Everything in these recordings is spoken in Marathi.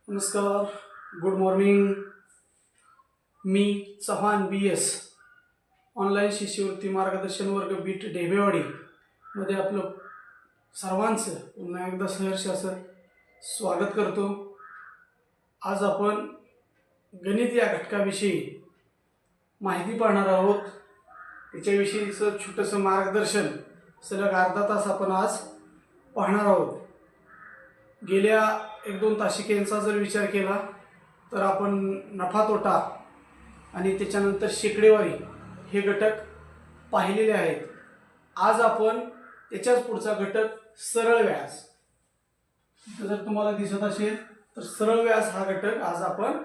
नमस्कार, गुड मॉर्निंग. मी चव्हाण BS ऑनलाईन शिष्यवृत्ती मार्गदर्शन वर्ग बीट ढेबेवाडी मध्ये आपलं सर्वांचं पुन्हा एकदा सहर्ष असं स्वागत करतो. आज आपण गणित या घटकाविषयी माहिती पाहणार आहोत. त्याच्याविषयीचं छोटंसं मार्गदर्शन सलग अर्धा तास आपण आज पाहणार आहोत. गेल्या 1-2 तासिकेंचा जर विचार केला तर आपण नफा तोटा आणि त्याच्यानंतर शेकडेवारी हे घटक पाहिलेले आहेत. आज आपण त्याच्याच पुढचा घटक सरळ व्याज, जर तुम्हाला दिसत असेल तर सरळ व्याज हा घटक आज आपण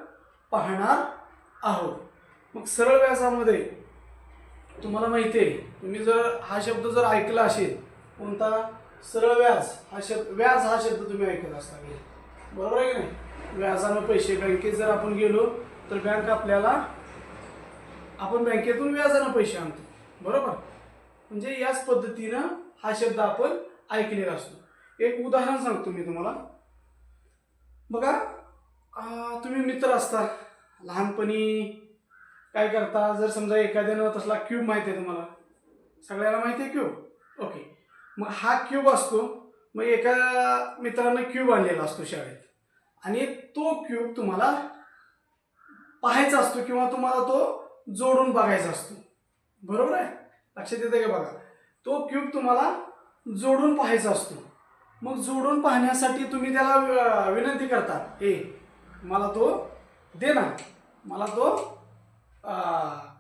पाहणार आहोत. मग सरळ व्याजामध्ये तुम्हाला माहिती आहे, तुम्ही जर हा शब्द जर ऐकला असेल, कोणता? सरळ व्याज हा शब्द तुम्ही ऐकत असता, बरोबर आहे की नाही? व्याजानं पैसे, बँकेत जर आपण गेलो तर बँक आपण बँकेतून व्याजानं पैसे आणतो, बरोबर? म्हणजे याच पद्धतीनं हा शब्द आपण ऐकलेला असतो. एक उदाहरण सांगतो मी तुम्हाला. बघा, तुम्ही मित्र असता, लहानपणी काय करता? जर समजा एखाद्यानं तसला क्यूब माहिती आहे तुम्हाला, सगळ्याला माहिती आहे क्यूब, ओके. मग हा क्यूब असतो. मग एका मित्रानं क्यूब आणलेला असतो शाळेत आणि तो क्यूब तुम्हाला पाहायचा असतो किंवा तुम्हाला तो जोडून बघायचा असतो, बरोबर आहे? लक्षात येतं का? बघा, तो क्यूब तुम्हाला जोडून पाहायचा असतो. मग जोडून पाहण्यासाठी तुम्ही त्याला विनंती करता, मला तो दे ना, मला तो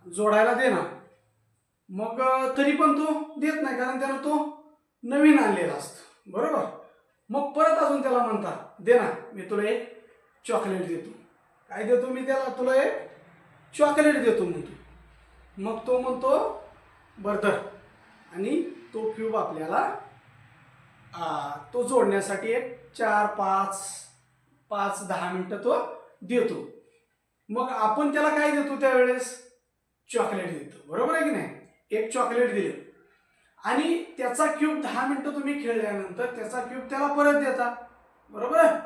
जोडायला दे ना. मग तरी पण तो देत नाही, कारण त्यानं तो नवीन आणलेला असतो, बरोबर? मग परत अजून त्याला म्हणता, दे ना, मी तुला एक चॉकलेट देतो. काय देतो मी त्याला? तुला एक चॉकलेट देतो म्हणतो. मग तो म्हणतो बरं धर, आणि तो क्यूब आपल्याला तो जोडण्यासाठी एक 4-5-10 मिनिटं तो देतो. मग आपण त्याला काय देतो त्यावेळेस? चॉकलेट देतो, बरोबर आहे की नाही? एक चॉकलेट दिलं आणि त्याचा क्यूब 10 मिनिटं तुम्ही खेळल्यानंतर त्याचा क्यूब त्याला परत देता, बरोबर आहे?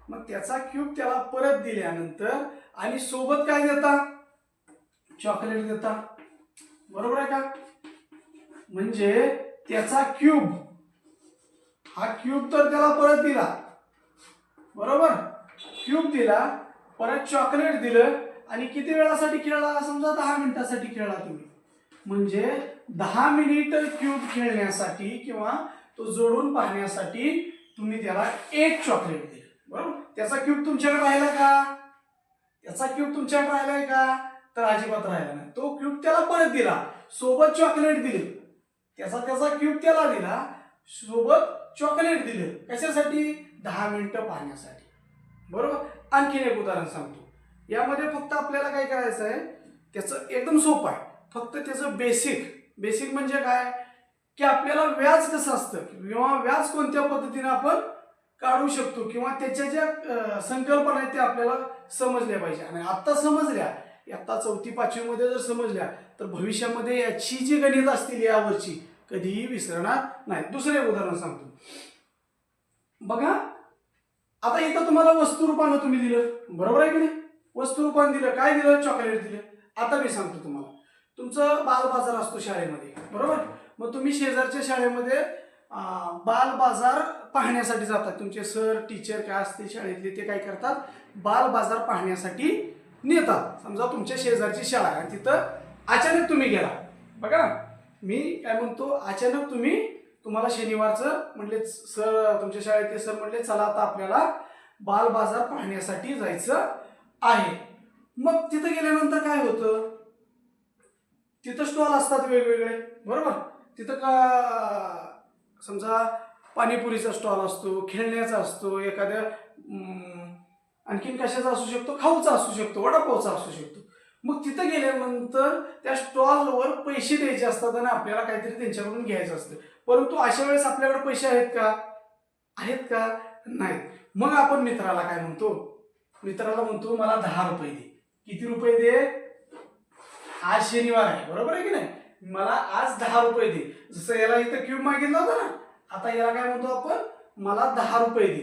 मग त्याचा क्यूब त्याला परत दिल्यानंतर आणि सोबत काय देता? चॉकलेट देता, बरोबर आहे का? म्हणजे त्याचा क्यूब, हा क्यूब तर त्याला परत दिला, बरोबर? क्यूब दिला, परत चॉकलेट दिलं आणि किती वेळासाठी खेळला? समजा 10 मिनिटासाठी खेळला तुम्ही. म्हणजे 10 मिनिट क्यूब खेळण्यासाठी किंवा तो जोडून पाहण्यासाठी तुम्ही त्याला एक चॉकलेट दिलं, बरोबर? त्याचा क्यूब तुमच्याकडे राहिला का? त्याचा क्यूब तुमच्याकडे राहिलाय का? तर अजिबात राहिला नाही. तो क्यूब त्याला परत दिला, सोबत चॉकलेट दिली. त्याचा क्यूब त्याला दिला, सोबत चॉकलेट दिलं. कशासाठी? 10 मिनिटं पाहण्यासाठी, बरोबर? आणखीन एक उदाहरण सांगतो. यामध्ये फक्त आपल्याला काय करायचं आहे, त्याचं एकदम सोपं आहे. फक्त त्याचं बेसिक म्हणजे काय, की आपल्याला व्याज कसं असतं किंवा व्याज कोणत्या पद्धतीने आपण काढू शकतो किंवा त्याच्या ज्या संकल्पना आहेत त्या आपल्याला समजल्या पाहिजे. आणि आत्ता समजल्या, आता 4वी-5वी मध्ये जर समजल्या तर भविष्यामध्ये याची जी गणित असतील यावरची कधीही विसरणार नाही. दुसरे उदाहरण सांगतो. बघा, आता इथं तुम्हाला वस्तू रूपानं तुम्ही दिलं, बरोबर आहे की नाही? वस्तू रूपानं दिलं, काय दिलं? चॉकलेट दिलं. आता मी सांगतो तुम्हाला, तुमचं बाल बाजार असतो शाळेमध्ये, बरोबर? मग तुम्ही शेजारच्या शाळेमध्ये बाल बाजार पाहण्यासाठी जातात. तुमचे सर टीचर काय असतील शाळेतले ते काय करतात? बाल बाजार पाहण्यासाठी नेतात. समजा तुमच्या शेजारची शाळा आहे आणि तिथं अचानक तुम्ही गेला. बघा, मी काय म्हणतो, अचानक तुम्हाला शनिवारचं म्हणले सर, तुमच्या शाळेतले सर म्हणले चला आता आपल्याला बाल बाजार पाहण्यासाठी जायचं आहे. मग तिथं गेल्यानंतर काय होतं? तिथं स्टॉल असतात वेगवेगळे, बरोबर? तिथं का समजा पाणीपुरीचा स्टॉल असतो, खेळण्याचा असतो, एखाद्या आणखीन कशाचा असू शकतो, खाऊचा असू शकतो, वडापावचा असू शकतो. मग तिथं गेल्यानंतर त्या स्टॉलवर पैसे द्यायचे असतात आणि आपल्याला काहीतरी त्यांच्याकडून घ्यायचं असतं. परंतु अशा वेळेस आपल्याकडे पैसे आहेत का? नाहीत. मग आपण मित्राला काय म्हणतो? मित्राला म्हणतो मला 10 रुपये दे. किती रुपये दे? आज शनिवार आहे, बरोबर आहे की नाही? मला आज 10 रुपये दे. जसं याला इथं क्यूब मागितला होता ना, आता याला काय म्हणतो आपण? मला 10 रुपये दे.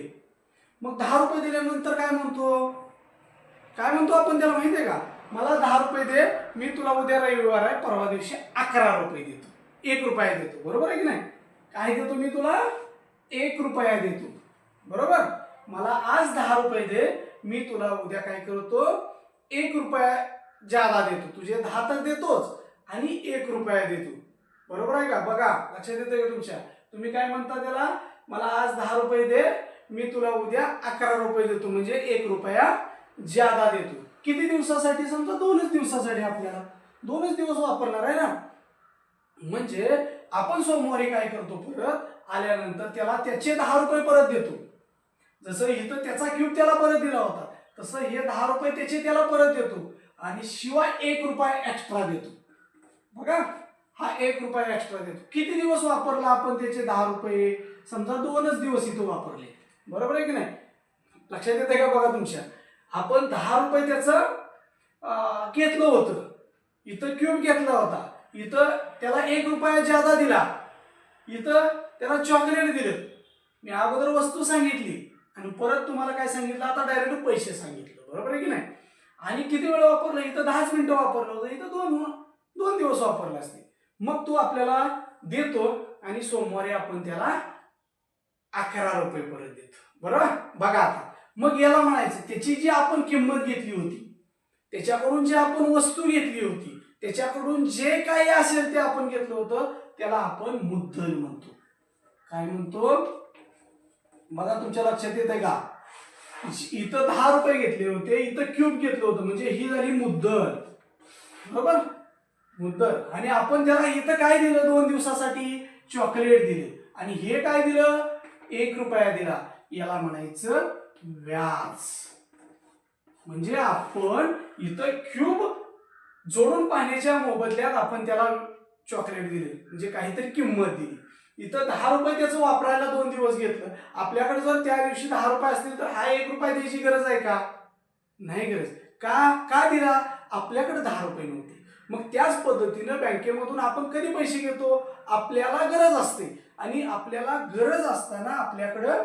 मग 10 रुपये दिल्यानंतर काय म्हणतो आपण त्याला माहिती आहे का? मला 10 रुपये दे, मी तुला उद्या रविवार आहे परवा दिवशी 11 रुपये देतो, 1 रुपया देतो, बरोबर आहे की नाही? काय देतो मी तुला? 1 रुपया देतो, बरोबर? मला आज 10 रुपये दे, मी तुला उद्या काय करतो? 1 रुपया ज्यादा देतो. तुझे 10 तर देतोच आणि 1 रुपया देतो, बरोबर आहे का? बघा लक्षात येतं का तुमच्या? तुम्ही काय म्हणता त्याला? मला आज 10 रुपये दे, मी तुला उद्या 11 रुपये देतो, म्हणजे 1 रुपया ज्यादा देतो. किती दिवसासाठी? समजा 2च दिवसासाठी, आपल्याला 2च दिवस वापरणार आहे ना. म्हणजे आपण सोमवारी काय करतो? परत आल्यानंतर त्याला त्याचे 10 रुपये परत देतो. जसं इथं त्याचा क्यूब त्याला परत दिला होता, तसं हे 10 रुपये त्याचे त्याला परत देतो आणि शिवाय 1 रुपया एक्स्ट्रा देतो. बघा, हा 1 रुपया एक्स्ट्रा देतो. किती दिवस वापरला आपण त्याचे 10 रुपये? समजा 2च दिवस इथं वापरले, बरोबर आहे की नाही? लक्षात येते का बघा तुमच्या? आपण 10 रुपये त्याचं घेतलं होतं, इथं क्यूब घेतला होता, इथं त्याला 1 रुपया ज्यादा दिला, इथं त्याला चॉकलेट दिलं. मी अगोदर वस्तू सांगितली आणि परत तुम्हाला काय सांगितलं? आता डायरेक्ट पैसे सांगितलं, बरोबर आहे की नाही? आणि किती वेळ वापरलं? इथं 10च मिनिटं वापरलं होतं, इथं 2 दिवस वापरला असते. मग तो आपल्याला देतो आणि सोमवारी आपण त्याला 11 रुपये परत देतो, बरोबर? बघा आता, मग याला म्हणायचं त्याची जी आपण किंमत घेतली होती, त्याच्याकडून जी आपण वस्तू घेतली होती, त्याच्याकडून जे काही असेल ते आपण घेतलं होतं, त्याला आपण मुद्दल म्हणतो. काय म्हणतो? बघा तुमच्या लक्षात येत आहे का? इथं 10 रुपये घेतले होते, इथं क्यूब घेतलं होतं, म्हणजे ही झाली मुद्दल, बरोबर? मुद्दल. आणि आपण त्याला इथं काय दिलं? 2 दिवसासाठी चॉकलेट दिले आणि हे काय दिलं? 1 रुपया दिला. याला म्हणायचं व्याज. म्हणजे आपण इथं क्यूब जोडून पाण्याच्या मोबदल्यात आपण त्याला चॉकलेट दिले, म्हणजे काहीतरी किंमत दिली. इथं 10 रुपये त्याचं वापरायला 2 दिवस घेतलं. आपल्याकडे जर त्या दिवशी 10 रुपये असतील तर हा 1 रुपया द्यायची गरज आहे का? नाही गरज. का दिला? आपल्याकडे 10 रुपये नव्हते. मग त्याच पद्धतीनं बँकेमधून आपण कधी पैसे घेतो? आपल्याला गरज असते आणि आपल्याला गरज असताना आपल्याकडं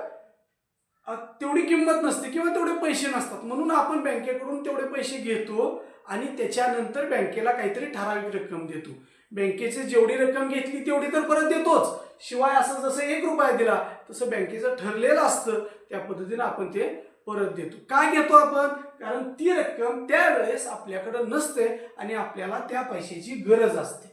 तेवढी किंमत नसते किंवा तेवढे पैसे नसतात, म्हणून आपण बँकेकडून तेवढे पैसे घेतो आणि त्याच्यानंतर बँकेला काहीतरी ठराविक रक्कम देतो. बँकेची जेवढी रक्कम घेतली तेवढी तर परत देतोच, शिवाय असं जसं 1 रुपया दिला तसं बँकेचं ठरलेलं असतं, त्या पद्धतीनं आपण ते परत देतो. काय घेतो आपण? कारण ती रक्कम त्यावेळेस आपल्याकडे नसते आणि आपल्याला त्या पैशाची गरज असते,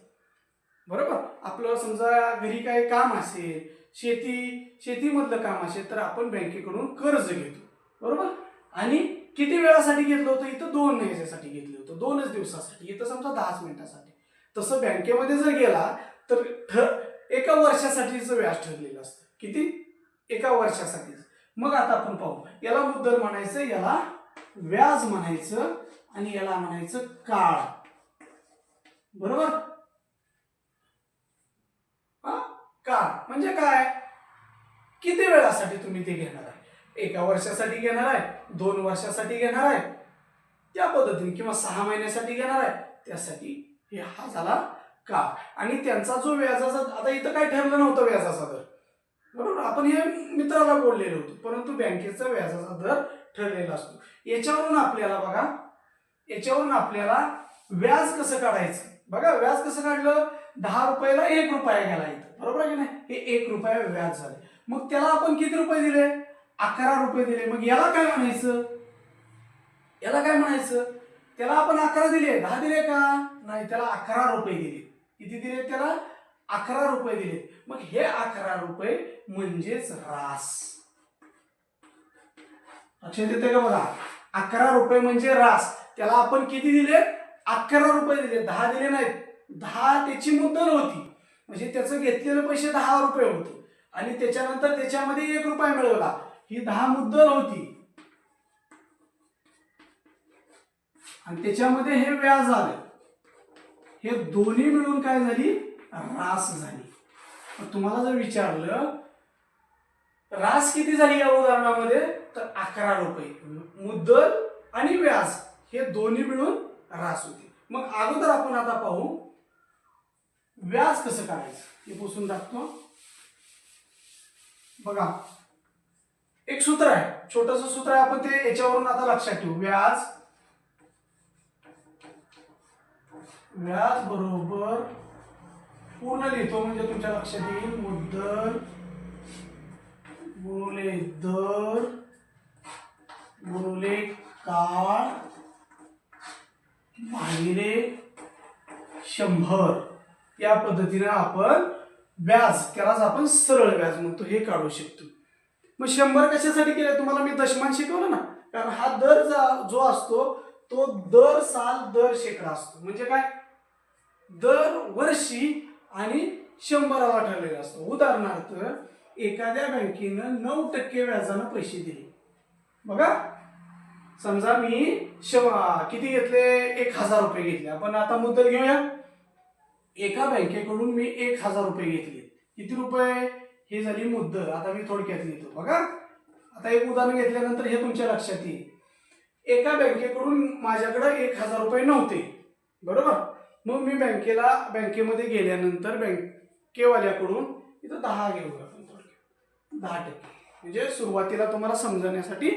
बरोबर? आपलं समजा घरी काही काम असेल, शेतीमधलं काम असेल, तर आपण बँकेकडून कर्ज घेतो, बरोबर? आणि किती वेळासाठी घेतलं होतं? इथं 2 ह्याच्यासाठी घेतलं होतं, 2च दिवसासाठी, इथं समजा 10 मिनिटासाठी. तसं बँकेमध्ये जर गेला तर 1 वर्षासाठीचं व्याज ठरलेलं असतं. किती? 1 वर्षासाठी. मग आता आपण पाहू, याला मुद्दल म्हणायचं, याला व्याज म्हणायचं आणि याला म्हणायचं काळ, बरोबर? काळ म्हणजे काय? किती वेळासाठी तुम्ही ते घेणार आहे? 1 वर्षासाठी घेणार आहे, 2 वर्षासाठी घेणार आहे, त्या पद्धतीने, किंवा 6 महिन्यासाठी घेणार आहे, त्यासाठी हे हा झाला काळ. आणि त्यांचा जो व्याजाचा, आता इथं काय ठरलं नव्हतं व्याजाचा दर, बरोबर? आपण हे मित्राला बोललेलो होतो, परंतु बँकेचा व्याजाचा दर ठरलेला असतो. याच्यावरून आपल्याला व्याज कसं काढायचं? बघा, व्याज कसं काढलं? 10 रुपयाला 1 रुपया गेला इथं, बरोबर आहे की नाही? हे 1 रुपया व्याज झाले. मग त्याला आपण किती रुपये दिले? 11 रुपये दिले. मग याला काय म्हणायचं? त्याला आपण 11 दिले, 10 दिले का? नाही, त्याला 11 रुपये दिले. किती दिले त्याला? 11 रुपये दिले. मग हे 11 रुपये म्हणजेच रास. लक्षात येते का? बघा, 11 रुपये म्हणजे रास. त्याला आपण किती दिले? 11 रुपये दिले, 10 दिले नाहीत. 10 त्याची मुद्दल होती, म्हणजे त्याचं घेतलेले पैसे 10 रुपये होते आणि त्याच्यानंतर त्याच्यामध्ये 1 रुपया मिळवला, ही 10 मुद्दल होती आणि त्याच्यामध्ये हे व्याज झालं. हे दोन्ही मिळून काय झाली? रास झाली. तुम्हाला जर विचारलं रास किती झाली या उदाहरणामध्ये, तर 11 रुपये. मुद्दल आणि व्याज हे दोन्ही मिळून रास होते. मग अगोदर आपण आता पाहू व्याज कसं काढायचं, हे पुसून टाकतो. बघा, एक सूत्र आहे, छोटंसं सूत्र आहे, आपण ते याच्यावरून आता लक्षात ठेवू. व्याज बरोबर पूर्ण लिहितो म्हणजे तुमच्या लक्षात येईल. मुद्दल गुणिले दर गुणिले काळ भागिले 100. या पद्धतीने आपण व्याज, त्यालाच आपण सरळ व्याज म्हणतो, हे काढू शकतो. मग 100 कशासाठी केलं? तुम्हाला मी दशमान शिकवलं ना, कारण हा दर जो असतो तो दर साल दर शेकडा असतो. म्हणजे काय? दर वर्षी आणि 100ला ठरलेला असतो. उदाहरणार्थ एखाद्या बँकेनं 9% व्याजानं पैसे दिले. बघा, समजा मी किती घेतले? 1000 रुपये घेतले. आपण आता मुद्दल घेऊया. एका बँकेकडून मी 1000 रुपये घेतले. किती रुपये? हे झाली मुद्दल. आता मी थोडक्यात लिहितो. बघा, आता एक उदाहरण घेतल्यानंतर हे तुमच्या लक्षात येईल. एका बँकेकडून माझ्याकडे 1000 रुपये नव्हते, बरोबर. मग मी बँकेमध्ये गेल्यानंतर बँकेवाल्याकडून इथं 10 घेऊ आपण, 10%. म्हणजे सुरुवातीला तुम्हाला समजण्यासाठी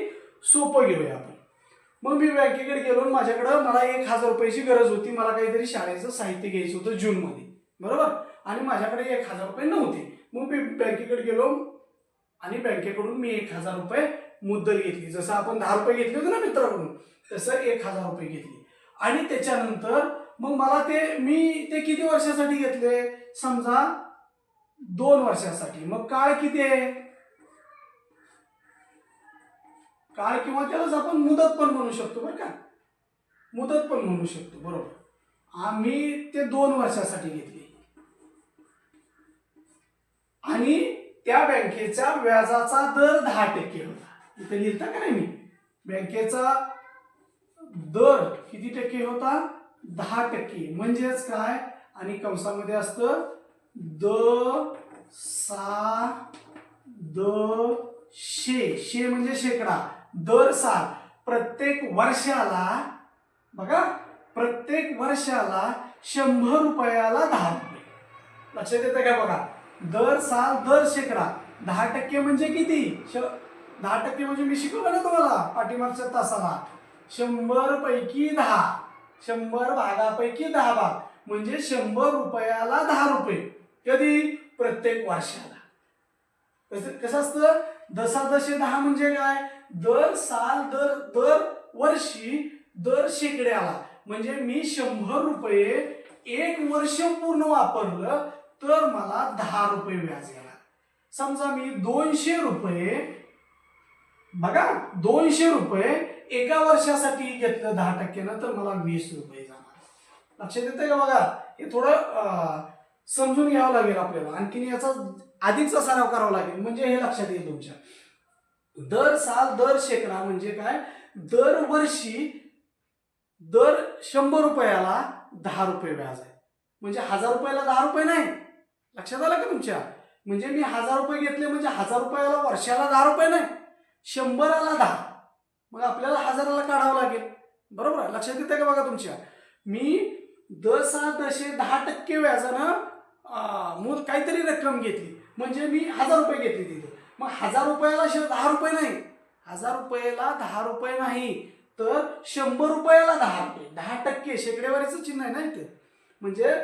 सोपं घेऊया आपण. मग मी बँकेकडे गेलो, मला 1000 रुपयाची गरज होती. मला काहीतरी शाळेचं साहित्य घ्यायचं होतं जूनमध्ये, बरोबर. आणि माझ्याकडे 1000 रुपये नव्हते. मग मी बँकेकडे गेलो आणि बँकेकडून मी 1000 रुपये मुद्दल घेतली. जसं आपण 10 रुपये घेतले होते ना मित्राकडून, तसं 1000 रुपये घेतली. आणि त्याच्यानंतर मग मला मी ते किती वर्षासाठी घेतले? समजा 2 वर्षासाठी. मग काळ किती आहे? काळ किंवा त्यालाच आपण मुदत पण म्हणू शकतो, बरं का. मुदत पण म्हणू शकतो, बरोबर. आम्ही ते 2 वर्षासाठी घेतले. आणि त्या बँकेच्या व्याजाचा दर 10% होता. इथे लिहिता का नाही मी? बँकेचा दर किती टक्के होता? 10%. म्हणजेच काय? आणि कंसामध्ये असतं द सा द शे म्हणजे शेकडा. दर साल, प्रत्येक वर्षाला, बघा, प्रत्येक वर्षाला 100 रुपयाला 10 रुपये. लक्षात येतं का? बघा, दर साल दर शेकडा. 10% म्हणजे किती? 10% म्हणजे मी शिकवलं ना तुम्हाला पाठीमागच्या तासाला. 100 पैकी 10, 100 भागापैकी 10 भाग म्हणजे 100 रुपयाला 10 रुपये. कधी? प्रत्येक वर्षाला. कसं असतं? दशादशे 10 म्हणजे काय? दर साल दर वर्षी दर शेकड्याला. म्हणजे मी 100 रुपये 1 वर्ष पूर्ण वापरलं तर मला 10 रुपये व्याज येणार. समजा मी 200 रुपये, बघा, 200 रुपये एका वर्षासाठी घेतलं 10%, तर मला 20 रुपये जाणार. लक्षात येतं का? बघा, हे थोडं समजून घ्यावं लागेल आपल्याला. आणखीन याचा अधिकचा सराव करावा लागेल म्हणजे हे लक्षात येईल तुमच्या. दर साल दर शेकडा म्हणजे काय? दरवर्षी दर 100 रुपयाला 10 रुपये व्याज आहे. म्हणजे 1000 रुपयाला 10 रुपये नाही. लक्षात आलं का तुमच्या? म्हणजे मी 1000 रुपये घेतले म्हणजे 1000 रुपयाला वर्षाला 10 रुपये नाही, 100ला 10. मग आपल्याला 1000ला काढावं लागेल, बरोबर. लक्षात येतं का? बघा तुमच्या, मी 10% व्याजानं काहीतरी रक्कम घेतली म्हणजे मी 1000 रुपये घेतली तिथे. मग 1000 रुपयाला 10 रुपये नाही, 1000 रुपयाला 10 रुपये नाही, तर 100 रुपयाला 10 रुपये. 10% शेकडेवारीचं चिन्ह आहे ना इथे. म्हणजे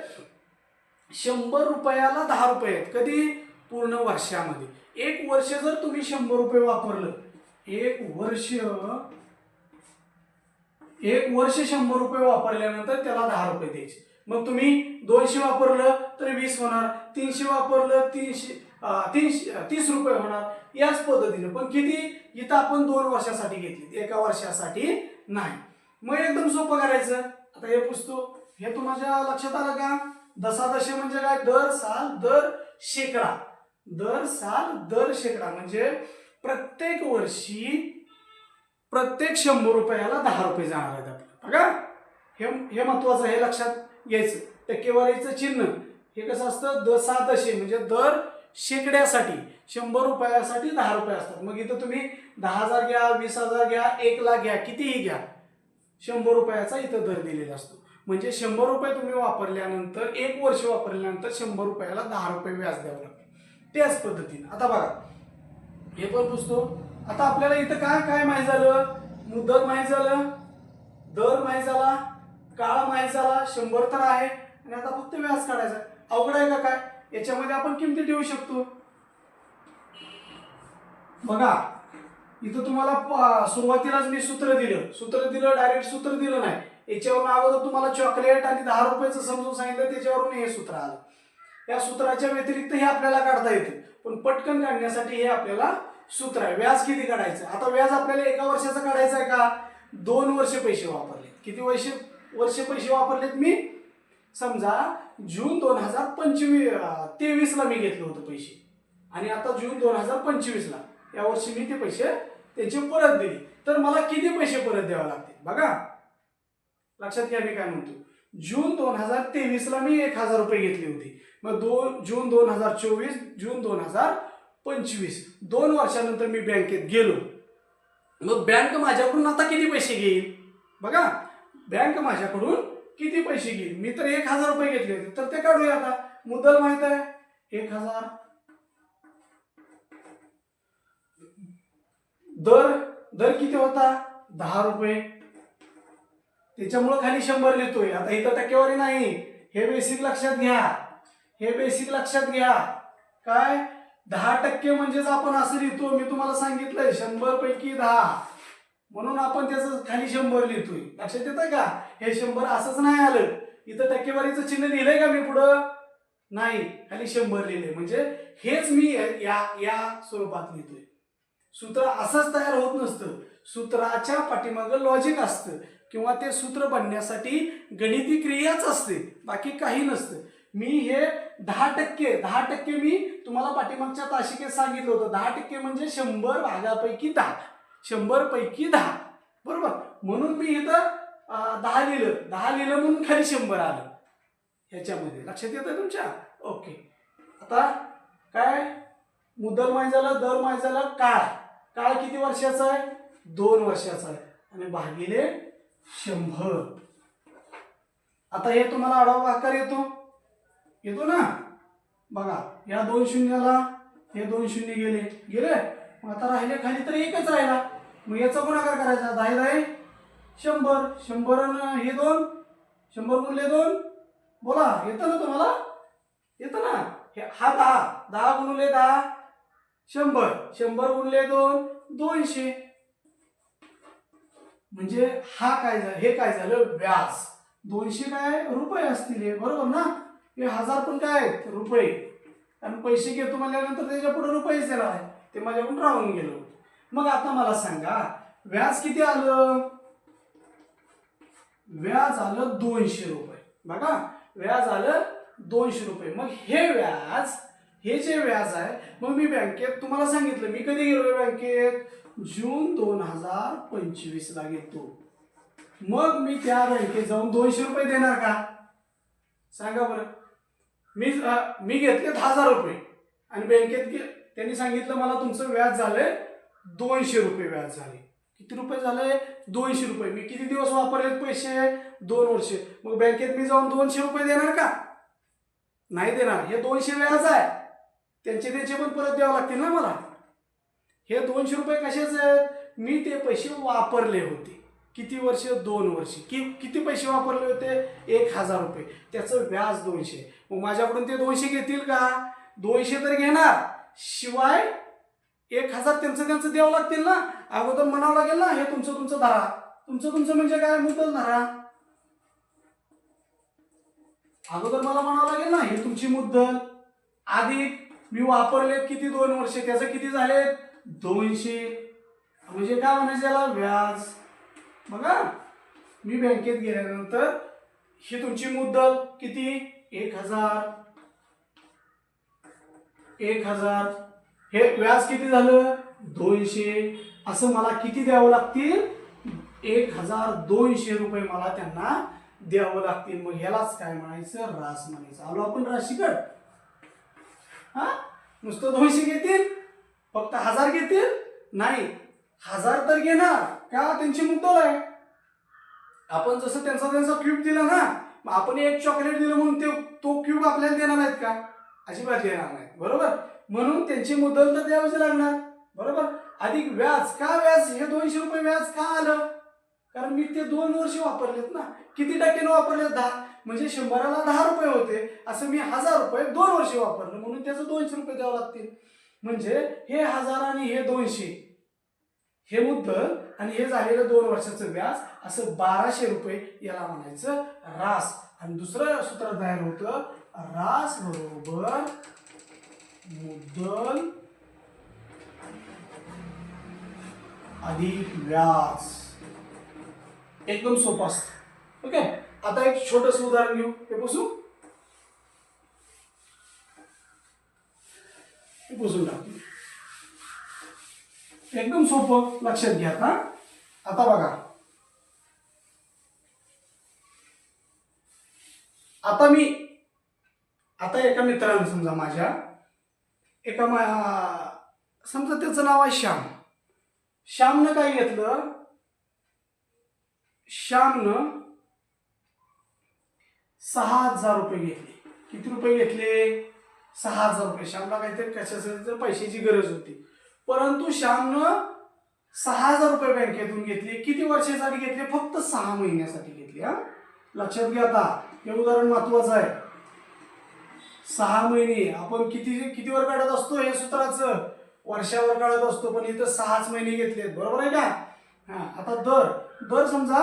100 रुपयाला 10 रुपये आहेत. कधी? पूर्ण वर्षामध्ये. 1 वर्ष जर तुम्ही 100 रुपये वापरलं, 1 वर्ष 100 रुपये वापरल्यानंतर त्याला 10 रुपये द्यायचे. मग तुम्ही 200 वापरलं तर 20 होणार, 300 वापरलं 30 रुपये होणार. याच पद्धतीने. पण किती? इथं आपण 2 वर्षासाठी घेतली, 1 वर्षासाठी नाही. मग एकदम सोपं करायचं. आता हे पुसतो. हे तुम्हाला लक्षात आलं का? दशादशे म्हणजे काय? दर साल दर शेकडा. दर साल दर शेकडा म्हणजे प्रत्येक वर्षी प्रत्येक 100 रुपयाला 10 रुपये जाणार आहेत आपल्याला. बघा, हे महत्वाचं, हे लक्षात घ्यायचं. टक्केवारीचं चिन्ह हे कसं असतं? दशादशे म्हणजे दर शेकड्यासाठी 100 रुपयासाठी 10 रुपये असतात. मग इथं तुम्ही 10,000 घ्या, 20,000 घ्या, 1 लाख घ्या, कितीही घ्या, 100 रुपयाचा इथं दर दिलेला असतो. म्हणजे 100 रुपये तुम्ही वापरल्यानंतर 1 वर्ष वापरल्यानंतर 100 रुपयाला 10 रुपये व्याज द्यावं लागतं. त्याच पद्धतीने आता बघा, हे पण पुसतो. आता आपल्याला इथं काय काय माहित झालं? मुदत माहित झालं, दर माहित झाला, काळ माहित झाला, 100 तर आहे आणि आता फक्त व्याज काढायचा. अवघड आहे का काय? याच्यामध्ये आपण किमती ठेवू शकतो. बघा इथं तुम्हाला सुरुवातीलाच मी सूत्र दिलं डायरेक्ट सूत्र दिलं नाही. याच्यावरून अगोदर तुम्हाला चॉकलेट आणि 10 रुपयाचं समजून सांगितलं, त्याच्यावरून हे सूत्र आलं. या सूत्राच्या व्यतिरिक्त हे आपल्याला काढता येते, पण पटकन काढण्यासाठी हे आपल्याला सूत्र आहे. व्याज किती काढायचं? आता व्याज आपल्याला 1 वर्षाचं काढायचं आहे का? 2 वर्ष पैसे वापरले. किती वर्ष पैसे वापरलेत मी? समजा जून 2023 ला मी घेतलं होतं पैसे आणि आता जून 2025 ला या वर्षी मी ते पैसे त्याचे परत दिले, तर मला किती पैसे परत द्यावे लागतील? बघा लक्षात घ्या मी काय म्हणतो. जून 2023 ला मी 1000 रुपये घेतले होते. मग जून 2024, जून 2025 2 वर्षानंतर मी बँकेत गेलो. मग बँक माझ्याकडून आता किती पैसे घेईल? बघा बँक माझ्याकडून किती पैसे घेईल? मी तर 1000 रुपये घेतले होते, तर ते काढूया. आता मुद्दल माहित आहे 1000, दर किती होता? 10 रुपये. त्याच्यामुळे खाली 100 लिहितोय. आता इथं टक्केवारी नाही, हे बेसिक लक्षात घ्या. काय 10% म्हणजेच आपण असं लिहितो, मी तुम्हाला सांगितलंय 100 पैकी 10, म्हणून आपण त्याचं खाली 100 लिहितोय. लक्षात येतं का? हे 100 असंच नाही आलं, इथं टक्केवारीचं चिन्ह लिहिलंय का मी पुढं? नाही, खाली 100 लिहिलंय. म्हणजे हेच मी या स्वरूपात लिहितोय. सूत्र असंच तयार होत नसतं, सूत्राच्या पाठीमागं लॉजिक असतं किंवा ते सूत्र बनण्यासाठी गणिती क्रियाच असते, बाकी काही नसतं. मी हे 10% मी तुम्हाला पाठीमागच्या तासिकेत सांगितलं होतं. 10% म्हणजे 100 भागापैकी 10, 100 पैकी 10, बरोबर. म्हणून मी इथं 10 लिहिलं म्हणून खाली 100 आलं. ह्याच्यामध्ये लक्षात येतं तुमच्या? ओके. आता काय मुद्दल माहित झालं, दर माहित झालं, काळ किती वर्षाचा आहे? 2 वर्षाचा आहे आणि भागिले 100. आता हे तुम्हाला आडवा आकार येतो ना? बघा या 2 शून्याला हे 2 शून्य गेले. मग आता राहिले खाली तर एकच राहिला. मग याचा गुणाकार करायचा. 10 10 100, 100 हे 2, 100 गुणले 2. बोला येतं ना तुम्हाला? येतं ना? हा 10 गुणले 10 100, 100 गुणले 2 200. म्हणजे हे काय झालं? व्याज. 200 काय रुपये असतील हे, बरोबर ना? हे 1000 पण काय आहेत? रुपये. आणि पैसे घेतो म्हणल्यानंतर त्याच्या पुढे रुपयेच येणार आहे, ते माझ्याकडून राहून गेलो. मग आता मला सांगा व्याज किती आलं? व्याज आलं 200 रुपये. बघा व्याज आलं 200 रुपये. मग हे जे व्याज आहे, मग मी बँकेत तुम्हाला सांगितलं, मी कधी गेलो बँकेत? जून 2025 ला गेलो. मग मी त्या बँकेत जाऊन 200 रुपये देणार का? सांगा बरं. मी घेतले 10,000 रुपये आणि बँकेत त्यांनी सांगितलं मला तुमचं व्याज झालंय 200 रुपये व्याज झाले. किती रुपये झाले? 200 रुपये. मी किती दिवस वापरलेत पैसे? 2 वर्ष. मग बँकेत मी जाऊन 200 रुपये देणार का? नाही देणार. हे 200 व्याज आहे, त्यांचे पण परत द्यावं लागतील ना मला. हे 200 रुपये कशाचे आहेत? मी ते पैसे वापरले होते. किती वर्ष? 2 वर्ष. किती पैसे वापरले होते? 1000 रुपये. त्याचं व्याज 200. मग माझ्याकडून ते 200 घेतील का? 200 तर घेणार, शिवाय 1000 त्यांचं द्यावं लागतील ना. अगोदर म्हणावं लागेल ना हे तुमचं धरा. तुमचं म्हणजे काय? मुद्दल धरा. अगोदर मला म्हणावं लागेल ना हे तुमची मुद्दल, अधिक मी वापरलेत किती? 2 वर्ष. त्याचं किती झाले? 200. म्हणजे काय म्हणायचं याला? व्याज. बघा मी बँकेत गेल्यानंतर ही तुमची मुद्दल किती? 1000. हे व्याज किती झालं? 200. असं मला किती द्यावं लागतील? 1200 रुपये मला त्यांना द्यावं लागतील. मग ह्यालाच काय म्हणायचं? रास म्हणायचं. आलो आपण राशीकड. नुसतं 200 घेतील? फक्त 1000 घेतील? नाही, 1000 तर घेणार का? त्यांची मुद्दल आहे. आपण जसं त्यांचा क्यूब दिला ना, मग आपण एक चॉकलेट दिलं म्हणून तो क्यूब आपल्याला देणार आहेत का? अजिबात देणार नाही, बरोबर. म्हणून त्यांची मुद्दल तर द्यावीच लागणार, बरोबर. अधिक व्याज. का व्याज? हे 200 रुपये व्याज का आलं? कारण मी ते 2 वर्ष वापरलेत ना. किती टक्क्याने वापरले? 10. म्हणजे 100ला 10 रुपये होते, असं मी 1000 रुपये 2 वर्ष वापरलं, म्हणून त्याचं 200 रुपये द्यावं लागतील. म्हणजे हे 1000 आणि हे 200 हे मुद्दल आणि हे झालेलं 2 वर्षाचं व्याज, असं 1200 रुपये याला म्हणायचं रास. आणि दुसरं सूत्र तयार होतं, रास बरोबर मुद्दल अधिक व्याज. एकदम सोपं असतं. ओके. आता एक छोटंसं उदाहरण घेऊ. हे पुसून टाकू. एकदम सोपं, लक्षात घ्या. आता बघा, आता एका मित्रानं समजा माझ्या समजा त्याचं नाव आहे श्याम. श्यामनं काय घेतलं? श्यामनं 6000 रुपये घेतले. किती रुपये घेतले? 6000 रुपये. श्यामला काहीतरी कशासाठी पैशाची गरज होती, परंतु श्यामनं 6000 रुपये बँकेतून घेतले. किती वर्षासाठी घेतले? फक्त 6 महिन्यासाठी घेतले. लक्षात घ्या. आता हे उदाहरण महत्वाचं आहे. 6 महिने. आपण कितीवर काढत असतो? हे सूत्राचं वर्षावर काढत असतो, पण इथं 6च महिने घेतलेत. बरोबर आहे का? आता दर समजा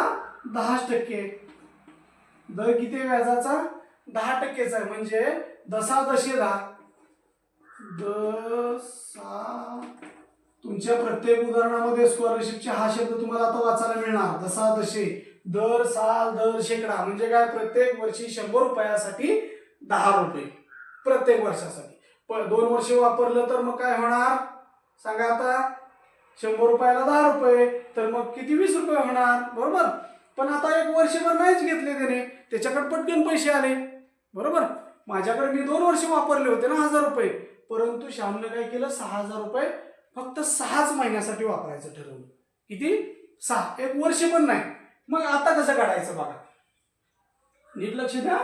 10%. दर किती व्याजाचा? 10%चा आहे. म्हणजे दशा 10. तुमच्या प्रत्येक उदाहरणामध्ये स्कॉलरशिपचे हा शब्द तुम्हाला आता वाचायला मिळणार. दशा दशे, दर साल, दर शेकडा. म्हणजे काय? प्रत्येक वर्षी 100 रुपयासाठी 10 रुपये प्रत्येक वर्षासाठी. 2 वर्ष वापरलं तर मग काय होणार सांगा आता? 100 रुपयाला 10 रुपये, तर मग किती? 20 रुपये होणार. बरोबर. पण आता 1 वर्षभर नाहीच घेतले त्याने, त्याच्याकडे पटकन पैसे आले. बरोबर. माझ्याकडे मी 2 वर्ष वापरले होते ना 1000 रुपये, परंतु श्यामने काय केलं? 6000 रुपये फक्त 6च महिन्यासाठी वापरायचं ठरवलं. किती? 6. 1 वर्ष पण नाही. मग आता कसं काढायचं बघा, नीट लक्ष द्या.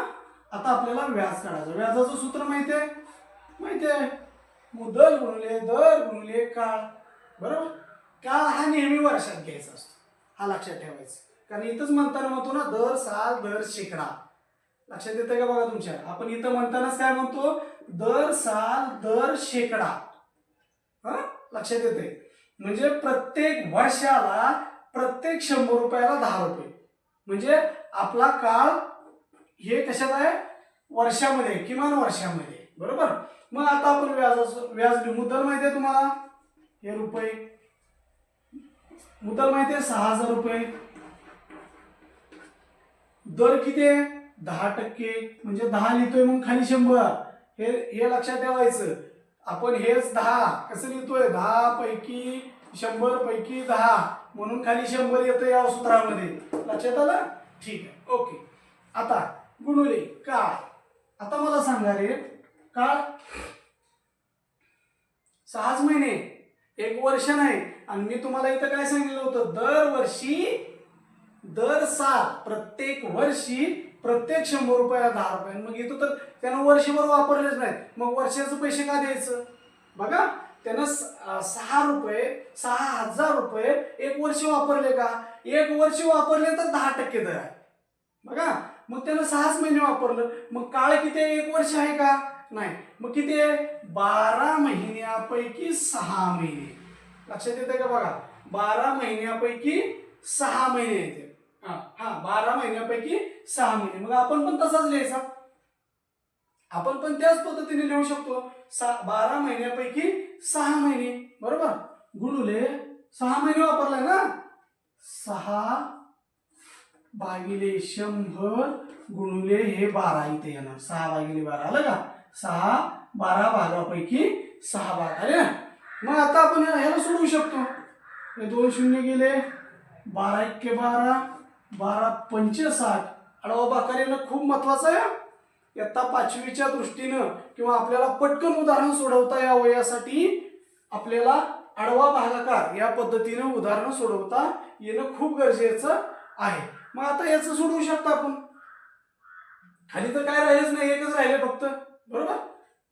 आता आपल्याला व्याज काढायचं. व्याजाचं सूत्र माहिती आहे? मुद्दल गुणिले दर गुणिले काळ. बरोबर. काळ हा नेहमी वर्षात घ्यायचा असतो, हा लक्षात ठेवायचा. कारण इथंच म्हणताना म्हणतो ना, दर साल दर शेकडा. लक्षात येतं का बघा तुमच्या? आपण इथं म्हणतानाच काय म्हणतो? दर साल दर शेकडा. लक्षात येते. म्हणजे प्रत्येक वर्षाला प्रत्येक 100 रुपयाला 10 रुपये. म्हणजे आपला काळ हे कशात आहे? वर्षामध्ये, किमान वर्षामध्ये. बरोबर. मग आता आपण व्याज मुद्दल माहिती आहे तुम्हाला? हे रुपये. मुद्दल माहिती आहे? 6000 रुपये. दर किती आहे? 10%. म्हणजे 10 लिहितोय, मग खाली 100. हे लक्षात ठेवायचं. आपण हेच 10 कसं लिहितोय? 10 पैकी 100 पैकी 10, म्हणून खाली 100 येतं या सूत्रामध्ये. लक्षात आलं? ठीक आहे. ओके. आता गुणुले काळ. आता मला सांगा रे, काळ 6च महिने, 1 वर्ष नाही. आणि मी तुम्हाला इथं काय सांगितलं होतं? दरवर्षी, दर साल, प्रत्येक वर्षी प्रत्येक 100 रुपयाला 10 रुपये. मग इथं तर त्यानं वर्षभर वापरलेच नाहीत, मग वर्षाचे पैसे का द्यायचं? बघा, त्यानं 6000 रुपये 1 वर्ष वापरले का? 1 वर्ष वापरले तर 10% दर आहे. बघा, मग त्यानं 6च महिने वापरलं. मग काळ किती आहे? 1 वर्ष आहे का? नाही. मग किती आहे? 12 महिन्यापैकी 6 महिने. लक्षात येते का बघा? 12 महिन्यापैकी 6 महिने येते. 12 महिन्यापैकी 6 महिने. मग आपण पण तसाच लिहायचा. आपण पण त्याच पद्धतीने लिहू शकतो. 12 महिन्यापैकी 6 महिने. बरोबर. गुणुले 6 महिने वापरलाय ना, 6/100 गुणुले हे 12 इथे येणार. 6/12 आलं का? 6 12 भागापैकी 6 भाग आले ना. मग आता आपण ह्याला सोडवू शकतो. हे 2 शून्य गेले. 12 एक्के 12, 12 पंचे 60. आडवा भागाकार येणं खूप महत्वाचं आहे. इयत्ता 5वीच्या दृष्टीनं किंवा आपल्याला पटकन उदाहरण सोडवता यावं यासाठी आपल्याला आडवा भागाकार या पद्धतीनं उदाहरण सोडवता येणं खूप गरजेचं आहे. मग आता याचं सोडवू शकता आपण. खाली तर काय राहिलंच नाही, एकच राहिले फक्त. बरोबर.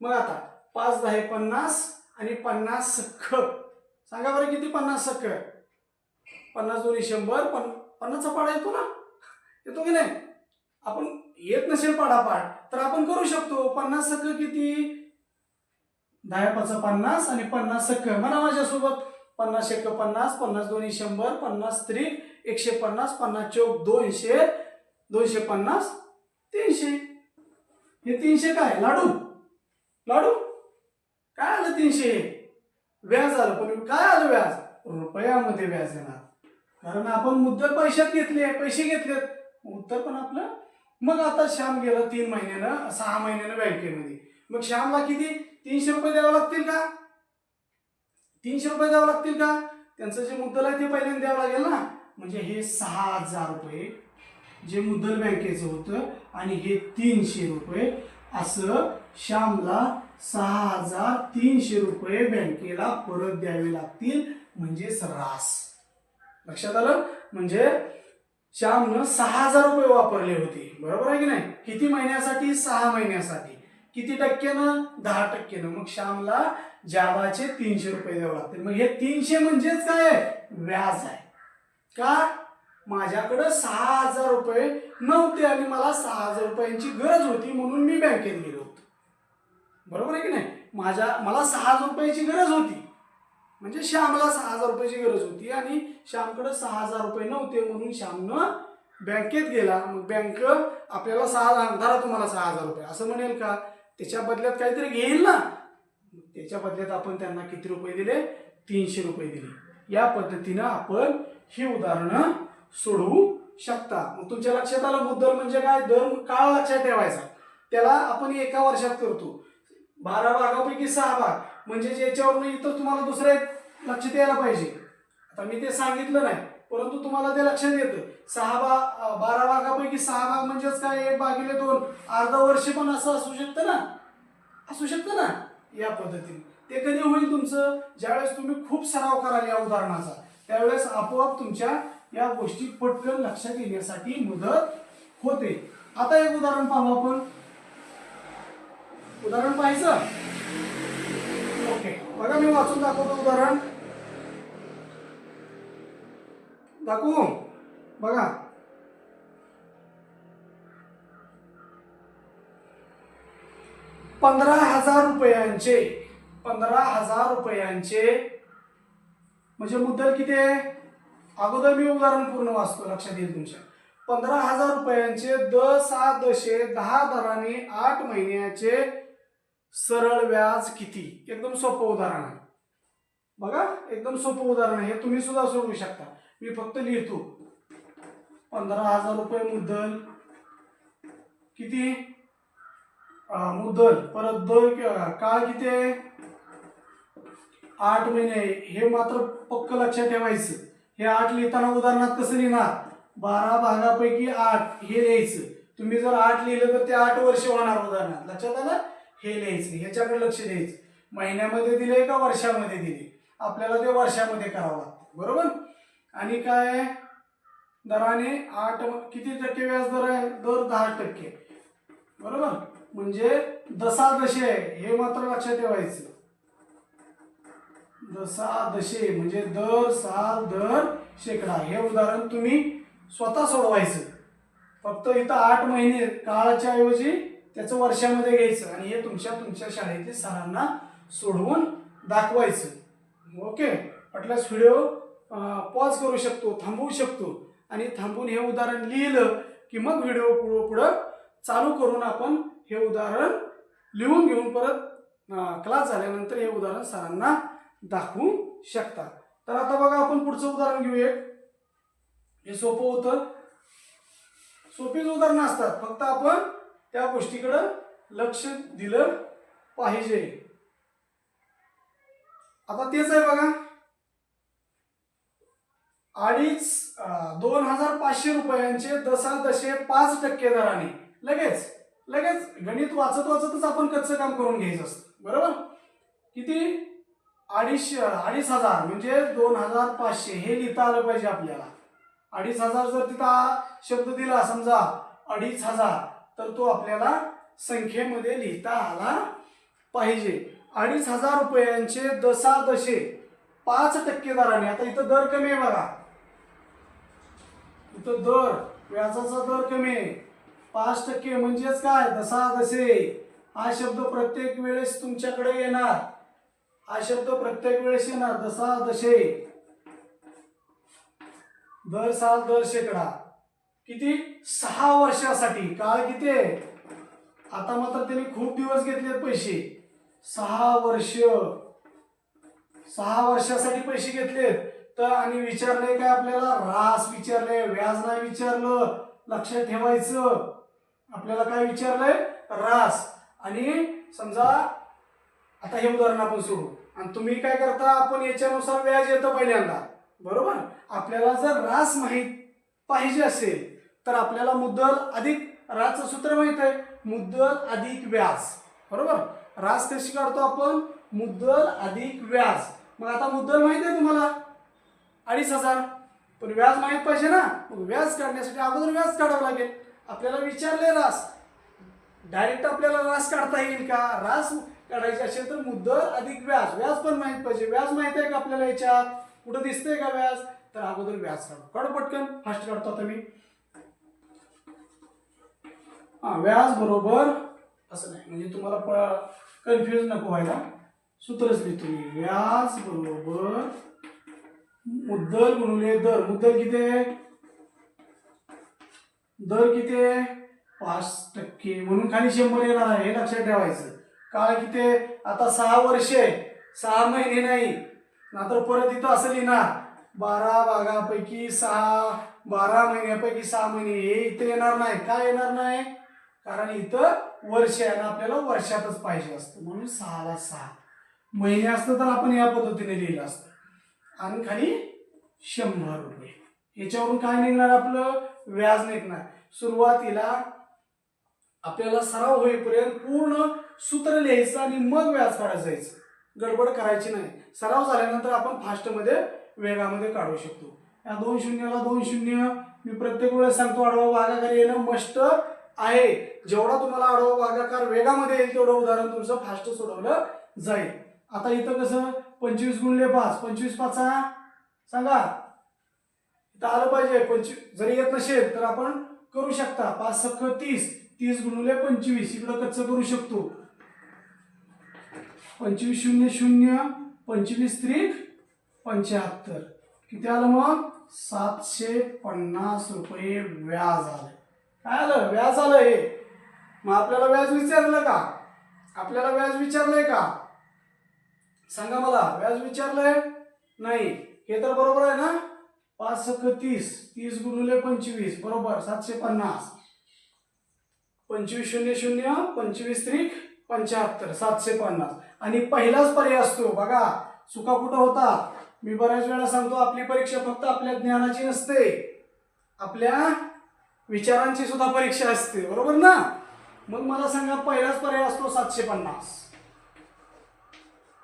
मग आता 5 10 50 आणि 50 सख सांगा बरं किती 50 सक्क 50 दोन्ही 100 50चा पाडा येतो ना, येतो की नाही? आपण येत नसेल पाडापाड तर आपण करू शकतो. 50 सक्क किती? 10 पाचा 50 आणि 50 सक्क म्हणा माझ्यासोबत. 50 एक्क 50, 50 दोन्ही 100, 50 त्रिक 150, 50 चौक 200, 250 300. हे 300 काय लाडू? लाडू काय आलं 300? व्याज आलं. पण काय आलं व्याज? रुपयामध्ये व्याज येणार, कारण आपण मुद्दल पैशात घेतले, पैसे घेतलेत. उत्तर पण आपलं. मग आता श्याम गेला 3 महिन्यानं 6 महिन्यानं बँकेमध्ये. मग श्यामला किती 300 रुपये द्यावे लागतील का? 300 रुपये द्यावे लागतील का? त्यांचं जे मुद्दल आहे ते पहिल्यांदा द्यावं लागेल ना. म्हणजे हे 6000 रुपये जे मुद्दल बँकेचं होतं आणि हे 300 रुपये, असं श्यामला 6300 रुपये बँकेला परत द्यावे लागतील. म्हणजेच रास. लक्षात आलं? म्हणजे श्यामनं 6000 रुपये वापरले होते, बरोबर आहे की नाही? किती महिन्यासाठी? 6 महिन्यासाठी. किती टक्क्यानं? 10%. मग श्यामला जादाचे 300 रुपये द्यावे लागतील. मग हे 300 म्हणजेच काय? व्याज आहे. का? माझ्याकडे 6000 रुपये नव्हते आणि मला 6000 रुपयांची गरज होती म्हणून मी बँकेत गेलो होतो, बरोबर आहे की नाही? मला 6000 रुपयाची गरज होती, म्हणजे श्यामला 6000 रुपयाची गरज होती आणि श्यामकडे 6000 रुपये नव्हते म्हणून श्यामनं बँकेत गेला. मग बँक आपल्याला 6000 धरा तुम्हाला 6000 रुपये असं म्हणेल का? त्याच्या बदल्यात काहीतरी घेईल ना. त्याच्या बदल्यात आपण त्यांना किती रुपये दिले? 300 रुपये दिले. या पद्धतीनं आपण ही उदाहरणं सोडवू शकता. मग तुमच्या लक्षात आलं मुद्दल म्हणजे काय? दर काळ लक्षात ठेवायचा. त्याला आपण एका वर्षात करतो. 12 भागापैकी 6 भाग, म्हणजे ज्याच्यावरून इतर तुम्हाला दुसरं एक लक्षात यायला पाहिजे. आता मी ते सांगितलं नाही परंतु तुम्हाला ते लक्षात येतं. 12 भागापैकी 6 भाग म्हणजेच काय? 1/2 अर्ध वर्ष पण असं असू शकतं ना, असू शकतं ना. या पद्धतीने ते कधी होईल तुमचं? ज्यावेळेस तुम्ही खूप सराव कराल या उदाहरणाचा, त्यावेळेस आपोआप तुमच्या या गोष्टी पटकन लक्षात येण्यासाठी मदत होते. आता एक उदाहरण पाहू आपण. उदाहरण पाहायचं. ओके, बघा मी वाचून दाखवतो उदाहरण. दाखवू बघा. ₹15,000 म्हणजे मुद्दल किती आहे? अगोदर मी उदाहरण पूर्ण वाचतो, लक्षात येईल तुमच्या. 15,000 रुपयांचे 10 दराने 8 महिन्याचे सरळ व्याज किती? एकदम सोपं उदाहरण आहे बघा, एकदम सोपं उदाहरण आहे. हे तुम्ही सुद्धा सोडवू शकता. मी फक्त लिहितो. 15,000 रुपये मुद्दल, किती मुद्दल, परत दर काळ किती आहे? 8 महिने. हे मात्र पक्क लक्षात ठेवायचं. हे 8 लिहिताना उदाहरणात कसं लिहिणार? 12 भागापैकी 8 हे लिहायचं. तुम्ही जर 8 लिहिलं तर ते 8 वर्ष होणार उदाहरणात. लक्षात आलं? हे लिहायचं, ह्याच्याकडे लक्ष द्यायचं. महिन्यामध्ये दिले का वर्षामध्ये दिले? आपल्याला ते वर्षामध्ये करावं लागतं, बरोबर? आणि काय दराने 8 किती टक्के व्याज दर आहे? दर 10%, बरोबर? म्हणजे दशादशे आहे, हे मात्र लक्षात ठेवायचं. दशादशे म्हणजे दर साल दर शेकडा. हे उदाहरण तुम्ही स्वतः सोडवायचं. फक्त इथं 8 महिने काळाच्या ऐवजी त्याचं वर्षामध्ये घ्यायचं आणि हे तुमच्या शाळेतील सरांना सोडवून दाखवायचं. ओके, वाटल्यास व्हिडिओ पॉज करू शकतो, थांबवू शकतो आणि थांबून हे उदाहरण लिहिलं की मग व्हिडिओ पुढं चालू करून आपण हे उदाहरण लिहून घेऊन परत क्लास झाल्यानंतर हे उदाहरण सरांना दाखवू शकता. तर आता बघा आपण पुढचं उदाहरण घेऊया. हे सोपं होतं. सोपीच उदाहरणं असतात, फक्त आपण त्या गोष्टीकडे लक्ष दिलं पाहिजे. आता तेच आहे बघा. 2,500 रुपयांचे दशादशे 5% दराने लगेच गणित वाचतच आपण कच्चं काम करून घ्यायचं असतं, बरोबर? किती? 2,500 म्हणजे 2,500 हे लिहिता आलं पाहिजे आपल्याला. 2,500 जर तिथं शब्द दिला समजा 2,500 तर तो आपल्याला संख्येमध्ये लिहिता आला पाहिजे. 2,500 रुपयांचे दशादशे 5% दराने. आता इथं दर कमी आहे बघा, इथं दर व्याजाचा दर कमी आहे 5%. म्हणजेच काय, दसादसे. हा शब्द प्रत्येक वेळेस तुमच्याकडे येणार, हा शब्द प्रत्येक वेळेस येणार, दसादशे. दर साल दर शेकडा. किती? 6 वर्षासाठी. काळ किती आहे? आता मात्र त्यांनी खूप दिवस घेतलेत पैसे. 6 वर्ष, 6 वर्षासाठी पैसे घेतलेत. तर आणि विचारले काय आपल्याला? रास विचारले, व्याज नाही विचारलं. लक्षात ठेवायचं. आपल्याला काय विचारलंय? रास. आणि समजा आता हे उदाहरण आपण सोडू आणि तुम्ही काय करता, आपण याच्यानुसार व्याज येतं पहिल्यांदा, बरोबर. आपल्याला जर रास माहीत पाहिजे असेल तर आपल्याला मुद्दल अधिक रासचं सूत्र माहित आहे, मुद्दल अधिक व्याज, बरोबर. रास कशी काढतो आपण? मुद्दल अधिक व्याज. मग आता मुद्दल माहित आहे तुम्हाला 2,500, पण व्याज माहित पाहिजे ना. मग व्याज काढण्यासाठी अगोदर व्याज काढावं लागेल. आपल्याला विचारले रास, डायरेक्ट आपल्याला रास काढता येईल का? रास काढायची असेल तर मुद्दल अधिक व्याज. व्याज पण माहित पाहिजे. व्याज माहित आहे का आपल्याला? याच्यात कुठं दिसतंय का व्याज? तर अगोदर व्याज काढू पटकन. फास्ट काढतो आता मी. व्याज बरोबर असं नाही, म्हणजे तुम्हाला कन्फ्युज नको व्हायला, सूत्रच लिहितो मी. व्याज बरोबर मुद्दल गुणिले दर. मुद्दल किती आहे? दर किती आहे? 5%. म्हणून खाली 100 येणार आहे, हे लक्षात ठेवायचं. काळ किती आहे? आता 6 वर्ष आहे, 6 महिने नाही. नंतर परत इथं असं लिहिणार 12 भागापैकी 6, 12 महिन्यापैकी 6 महिने. हे इथे येणार नाही. काय येणार नाही? कारण इथं वर्ष आहे ना, आपल्याला वर्षातच पाहिजे असतं, म्हणून 6 ला 6 महिने असतं तर आपण या पद्धतीने लिहिलं असतं. आणि खाली 100 रुपये. याच्यावरून काय निघणार? आपलं व्याज निघणार. सुरुवातीला आपल्याला सराव होईपर्यंत पूर्ण सूत्र लिहायचं आणि मग व्याज काढायचं जायचं. गडबड करायची नाही. सराव झाल्यानंतर आपण फास्टमध्ये वेगामध्ये काढू शकतो. या 2 शून्याला 2 शून्य. मी प्रत्येक वेळेस सांगतो आडवा भागाकार येणं मस्ट आहे. जेवढा तुम्हाला आडवा भागाकार वेगामध्ये येईल तेवढं उदाहरण तुमचं फास्ट सोडवलं जाईल. आता इथं कसं 25 गुणिले 5, 25 पाचा सांगा, इथं आलं पाहिजे. 25 जरी येत नसेल तर आपण करू शकता. 5 सख्ख 30, 30 गुणिले 25 इकडं कच्चं करू शकतो. 25 शून्य शून्य, 25 त्रिक 75. किती आलं मग? 750 रुपये व्याज आलं. काय आलं? व्याज आलं. हे मग आपल्याला व्याज विचारलं का? आपल्याला व्याज विचारलंय का? सांगा मला. व्याज विचारलंय? नाही. हे तर बरोबर आहे ना. 5 सख्ख 30, 30 गुणिले 25 बरोबर 750. 25 शून्य शून्य, 25 त्रिक 75, 750. आणि पहिलाच पर्याय असतो बघा. चुका कुठं होता? मी बऱ्याच वेळा सांगतो, आपली परीक्षा फक्त आपल्या ज्ञानाची नसते, आपल्या विचारांची सुद्धा परीक्षा असते, बरोबर ना. मग मला सांगा, पहिलाच पर्याय असतो 750,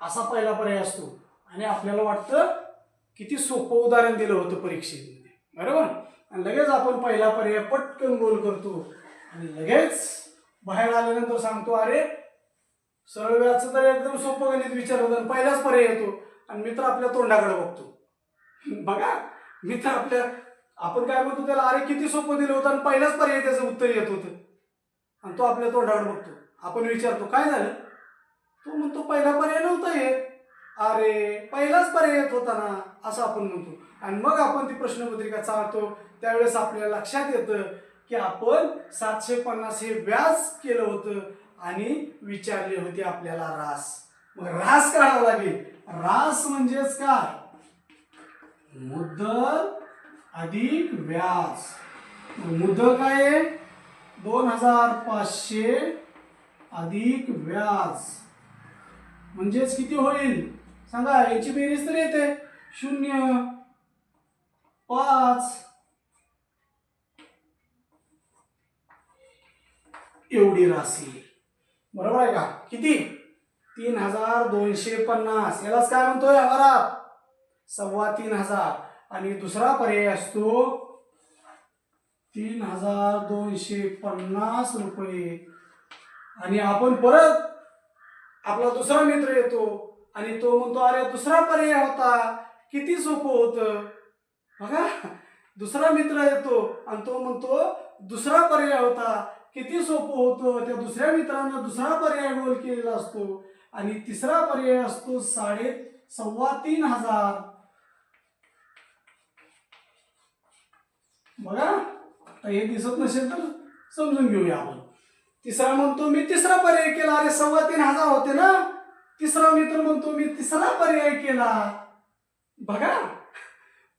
असा पहिला पर्याय असतो. आणि आपल्याला वाटतं किती सोपं उदाहरण दिलं होतं परीक्षेमध्ये, बरोबर. आणि लगेच आपण पहिला पर्याय पटकन गोल करतो आणि लगेच बाहेर आल्यानंतर सांगतो, अरे सरळ व्याजचं तर एकदम सोपं गणित विचारलं तर पहिलाच पर्याय येतो. आणि मित्र आपल्या तोंडाकडे बघतो. बघा, मित्र आपण काय म्हणतो त्याला, अरे किती सोपं दिलं होतं आणि पहिलाच पर्याय त्याचं उत्तर येत होतं. आणि तो आपल्या तोंडाकडे बघतो. आपण विचारतो काय झालं? तो म्हणतो पहिला पर्याय नव्हता येत. अरे पहिलाच पर्याय येत होता ना, असं आपण म्हणतो. आणि मग आपण ती प्रश्नपत्रिका चाळतो. त्यावेळेस आपल्याला लक्षात येतं की आपण 750 हे व्याज केलं होतं आणि विचारले होते आपल्याला रास. मग रास काढावा लागेल. रास म्हणजेच काय? मुद्दल अधिक व्याज. मुद्दल काय आहे? 2500 अधिक व्याज म्हणजेच किती होईल सांगा. याची बेरीज तर येते 0, 5 एवढी राशी. बरोबर आहे का? किती? 3250. यालाच काय म्हणतोय आवारात? 3500. आणि दुसरा पर्याय असतो 3250 रुपये. आणि आपण परत आपला दुसरा मित्र येतो आणि तो म्हणतो अरे दुसरा पर्याय होता, किती सोपं होतं. बघा, दुसरा मित्र येतो आणि तो म्हणतो दुसरा पर्याय होता, किती सोपं होतं. त्या दुसऱ्या मित्रानं दुसरा पर्याय गोल केलेला असतो आणि तिसरा पर्याय असतो 3,500. बघा, आता हे दिसत नसेल तर समजून घेऊया आपण. तिसरा म्हणतो मी तिसरा पर्याय केला, अरे 3,500 होते ना. तिसरा मित्र म्हणतो मी तिसरा पर्याय केला. बघा,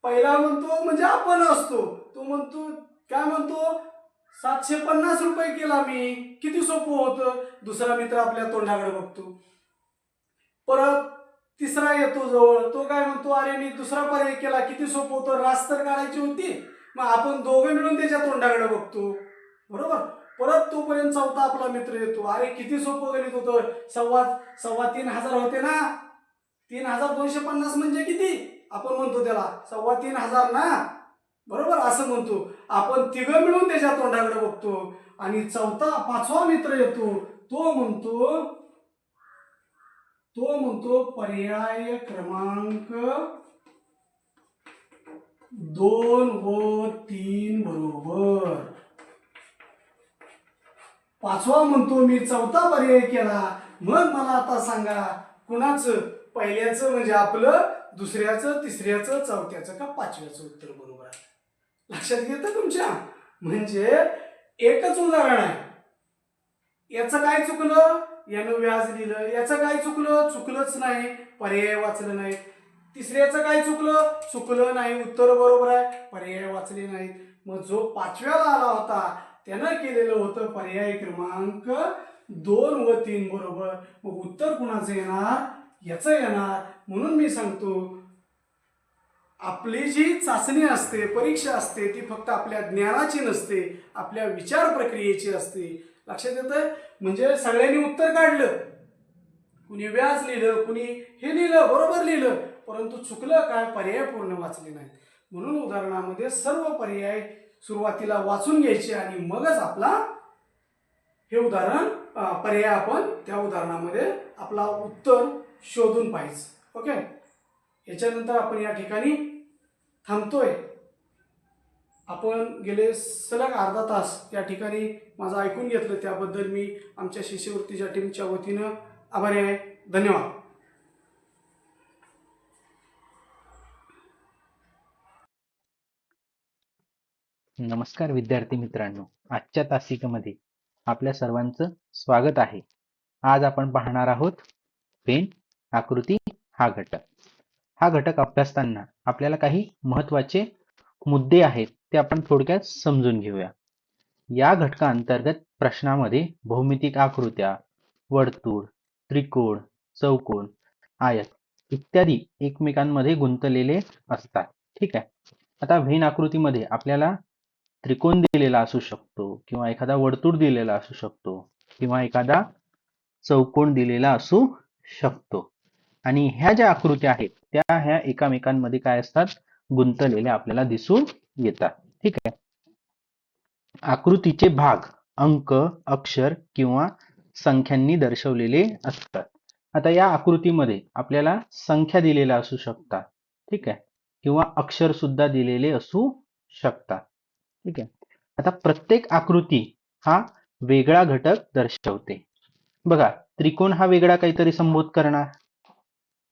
पहिला म्हणतो म्हणजे आपण असतो, तो म्हणतो काय म्हणतो 750 रुपये केला मी, किती सोपं होतं. दुसरा मित्र आपल्या तोंडाकडे बघतो. परत तिसरा येतो जवळ, तो काय म्हणतो अरे मी दुसरा पर्याय केला, किती सोपं होतं, रास तर काढायची होती. मग आपण दोघं मिळून त्याच्या तोंडाकडे बघतो, बरोबर. परत तोपर्यंत चौथा आपला मित्र येतो, अरे किती सोपं गणित होतं, 3,500 होते ना. 3,250 म्हणजे किती, आपण म्हणतो त्याला 3,500 ना, बरोबर असं म्हणतो. आपण तिघं मिळून त्याच्या तोंडाकडे बघतो आणि पाचवा मित्र येतो, तो म्हणतो पर्याय क्रमांक 2 व 3 बरोबर. पाचवा म्हणतो मी चौथा पर्याय केला. मग मला आता सांगा कुणाचं, पहिल्याचं म्हणजे आपलं, दुसऱ्याचं, तिसऱ्याचं, चौथ्याचं का पाचव्याचं उत्तर बरोबर आहे. लक्षात घेतं तुमच्या. म्हणजे एकच उदाहरण आहे. याचं काय चुकलं, यानं व्याज लिहिलं. याचं काय चुकलंच नाही, पर्याय वाचलं नाही. तिसऱ्याचं काय चुकलं नाही, उत्तर बरोबर आहे, पर्याय वाचले नाहीत. मग जो पाचव्याला आला होता त्यानं केलेलं होतं पर्याय क्रमांक 2 व 3 बरोबर. मग उत्तर कुणाचं येणार, याचं येणार. म्हणून मी सांगतो आपली जी चाचणी असते, परीक्षा असते, ती फक्त आपल्या ज्ञानाची नसते, आपल्या विचार प्रक्रियेची असते. लक्षात येतंय. म्हणजे सगळ्यांनी उत्तर काढलं, कुणी व्याज लिहिलं, कुणी हे लिहिलं, बरोबर लिहिलं, परंतु चुकलं काय, पर्याय पूर्ण वाचले नाहीत. म्हणून उदाहरणामध्ये सर्व पर्याय सुरुवातीला वाचून घ्यायचे आणि मगच आपला हे उदाहरण पर्याय आपण त्या उदाहरणामध्ये आपला उत्तर शोधून पाहिजे. ओके, याच्यानंतर आपण या ठिकाणी थांबतोय. आपण गेले सलग अर्धा तास या ठिकाणी माझं ऐकून घेतलं, त्याबद्दल मी आमच्या शिष्यवृत्तीच्या टीमच्या वतीनं आभारी आहे. धन्यवाद. नमस्कार विद्यार्थी मित्रांनो, आजच्या तासिकेमध्ये आपल्या सर्वांचं स्वागत आहे. आज आपण पाहणार आहोत वेन आकृती हा घटक. हा घटक अभ्यासताना आपल्याला काही महत्त्वाचे मुद्दे आहेत ते आपण थोडक्यात समजून घेऊया. या घटकांतर्गत प्रश्नामध्ये भौमितिक आकृत्या, वर्तुळ, त्रिकोण, चौकोन, आयत इत्यादी एकमेकांमध्ये गुंतलेले असतात. ठीक आहे. आता वेन आकृतीमध्ये आपल्याला त्रिकोण दिलेला असू शकतो, किंवा एखादा वर्तुळ दिलेला असू शकतो, किंवा एखादा चौकोन दिलेला असू शकतो. आणि ह्या ज्या आकृत्या आहेत त्या ह्या एकामेकांमध्ये काय असतात, गुंतलेल्या आपल्याला दिसून येतात. ठीक आहे. आकृतीचे भाग अंक, अक्षर किंवा संख्यांनी दर्शवलेले असतात. आता या आकृतीमध्ये आपल्याला संख्या दिलेल्या असू शकतात. ठीक आहे. किंवा अक्षर सुद्धा दिलेले असू शकतात. ठीक आहे. आता प्रत्येक आकृती हा वेगळा घटक दर्शवते. बघा, त्रिकोण हा वेगळा काहीतरी संबोध करणार,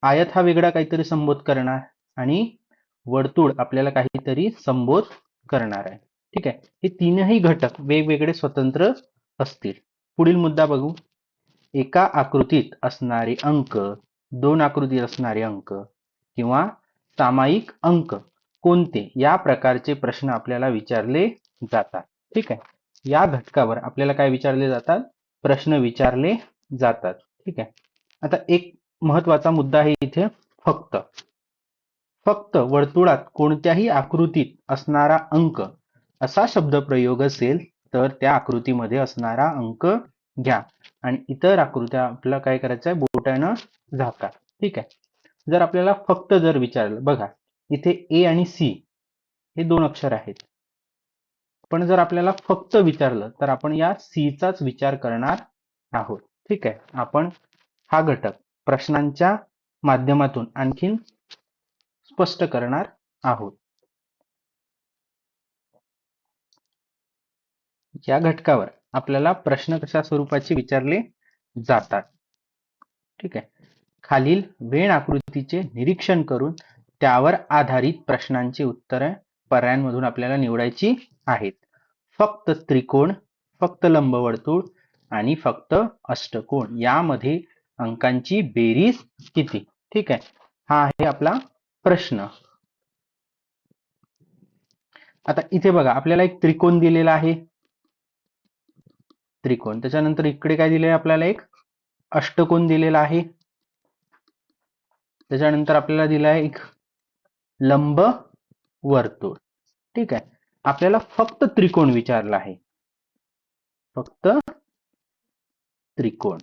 आयत हा वेगळा काहीतरी संबोध करणार, आणि वर्तुळ आपल्याला काहीतरी संबोध करणार आहे. ठीक आहे. हे तीनही घटक वेगवेगळे स्वतंत्र असतील. पुढील मुद्दा बघू. एका आकृतीत असणारे अंक, दोन आकृतीत असणारे अंक किंवा सामायिक अंक कोणते, या प्रकारचे प्रश्न आपल्याला विचारले जातात. ठीक आहे. या घटकावर आपल्याला काय विचारले जातात, प्रश्न विचारले जातात. ठीक आहे. आता एक महत्वाचा मुद्दा आहे इथे, फक्त वर्तुळात कोणत्याही आकृतीत असणारा अंक असा शब्दप्रयोग असेल तर त्या आकृतीमध्ये असणारा अंक घ्या आणि इतर आकृत्या आपल्याला काय करायचं आहे, बोटानं झाका. ठीक आहे. जर आपल्याला फक्त जर विचारलं, बघा इथे ए आणि सी हे दोन अक्षर आहेत, पण जर आपल्याला फक्त विचारलं तर आपण या सी चाच विचार करणार आहोत. ठीक आहे. आपण हा घटक प्रश्नांच्या माध्यमातून आणखीन स्पष्ट करणार आहोत. या घटकावर आपल्याला प्रश्न कशा स्वरूपाचे विचारले जातात. ठीक आहे. खालील वेण आकृतीचे निरीक्षण करून त्यावर आधारित प्रश्नांची उत्तरे पर्यायांमधून आपल्याला निवडायची आहेत. फक्त त्रिकोण, फक्त लंबवर्तुळ आणि फक्त अष्टकोन यामध्ये अंकांची बेरीज किती? ठीक आहे. हा आहे आपला प्रश्न. आता इथे बघा आपल्याला एक त्रिकोण दिलेला आहे. त्रिकोण, त्याच्यानंतर इकडे काय दिले आपल्याला एक अष्टकोन दिलेला आहे. त्याच्यानंतर आपल्याला दिला आहे एक लंब वर्तुळ. ठीक आहे. आपल्याला फक्त त्रिकोण विचारला आहे. फक्त त्रिकोण.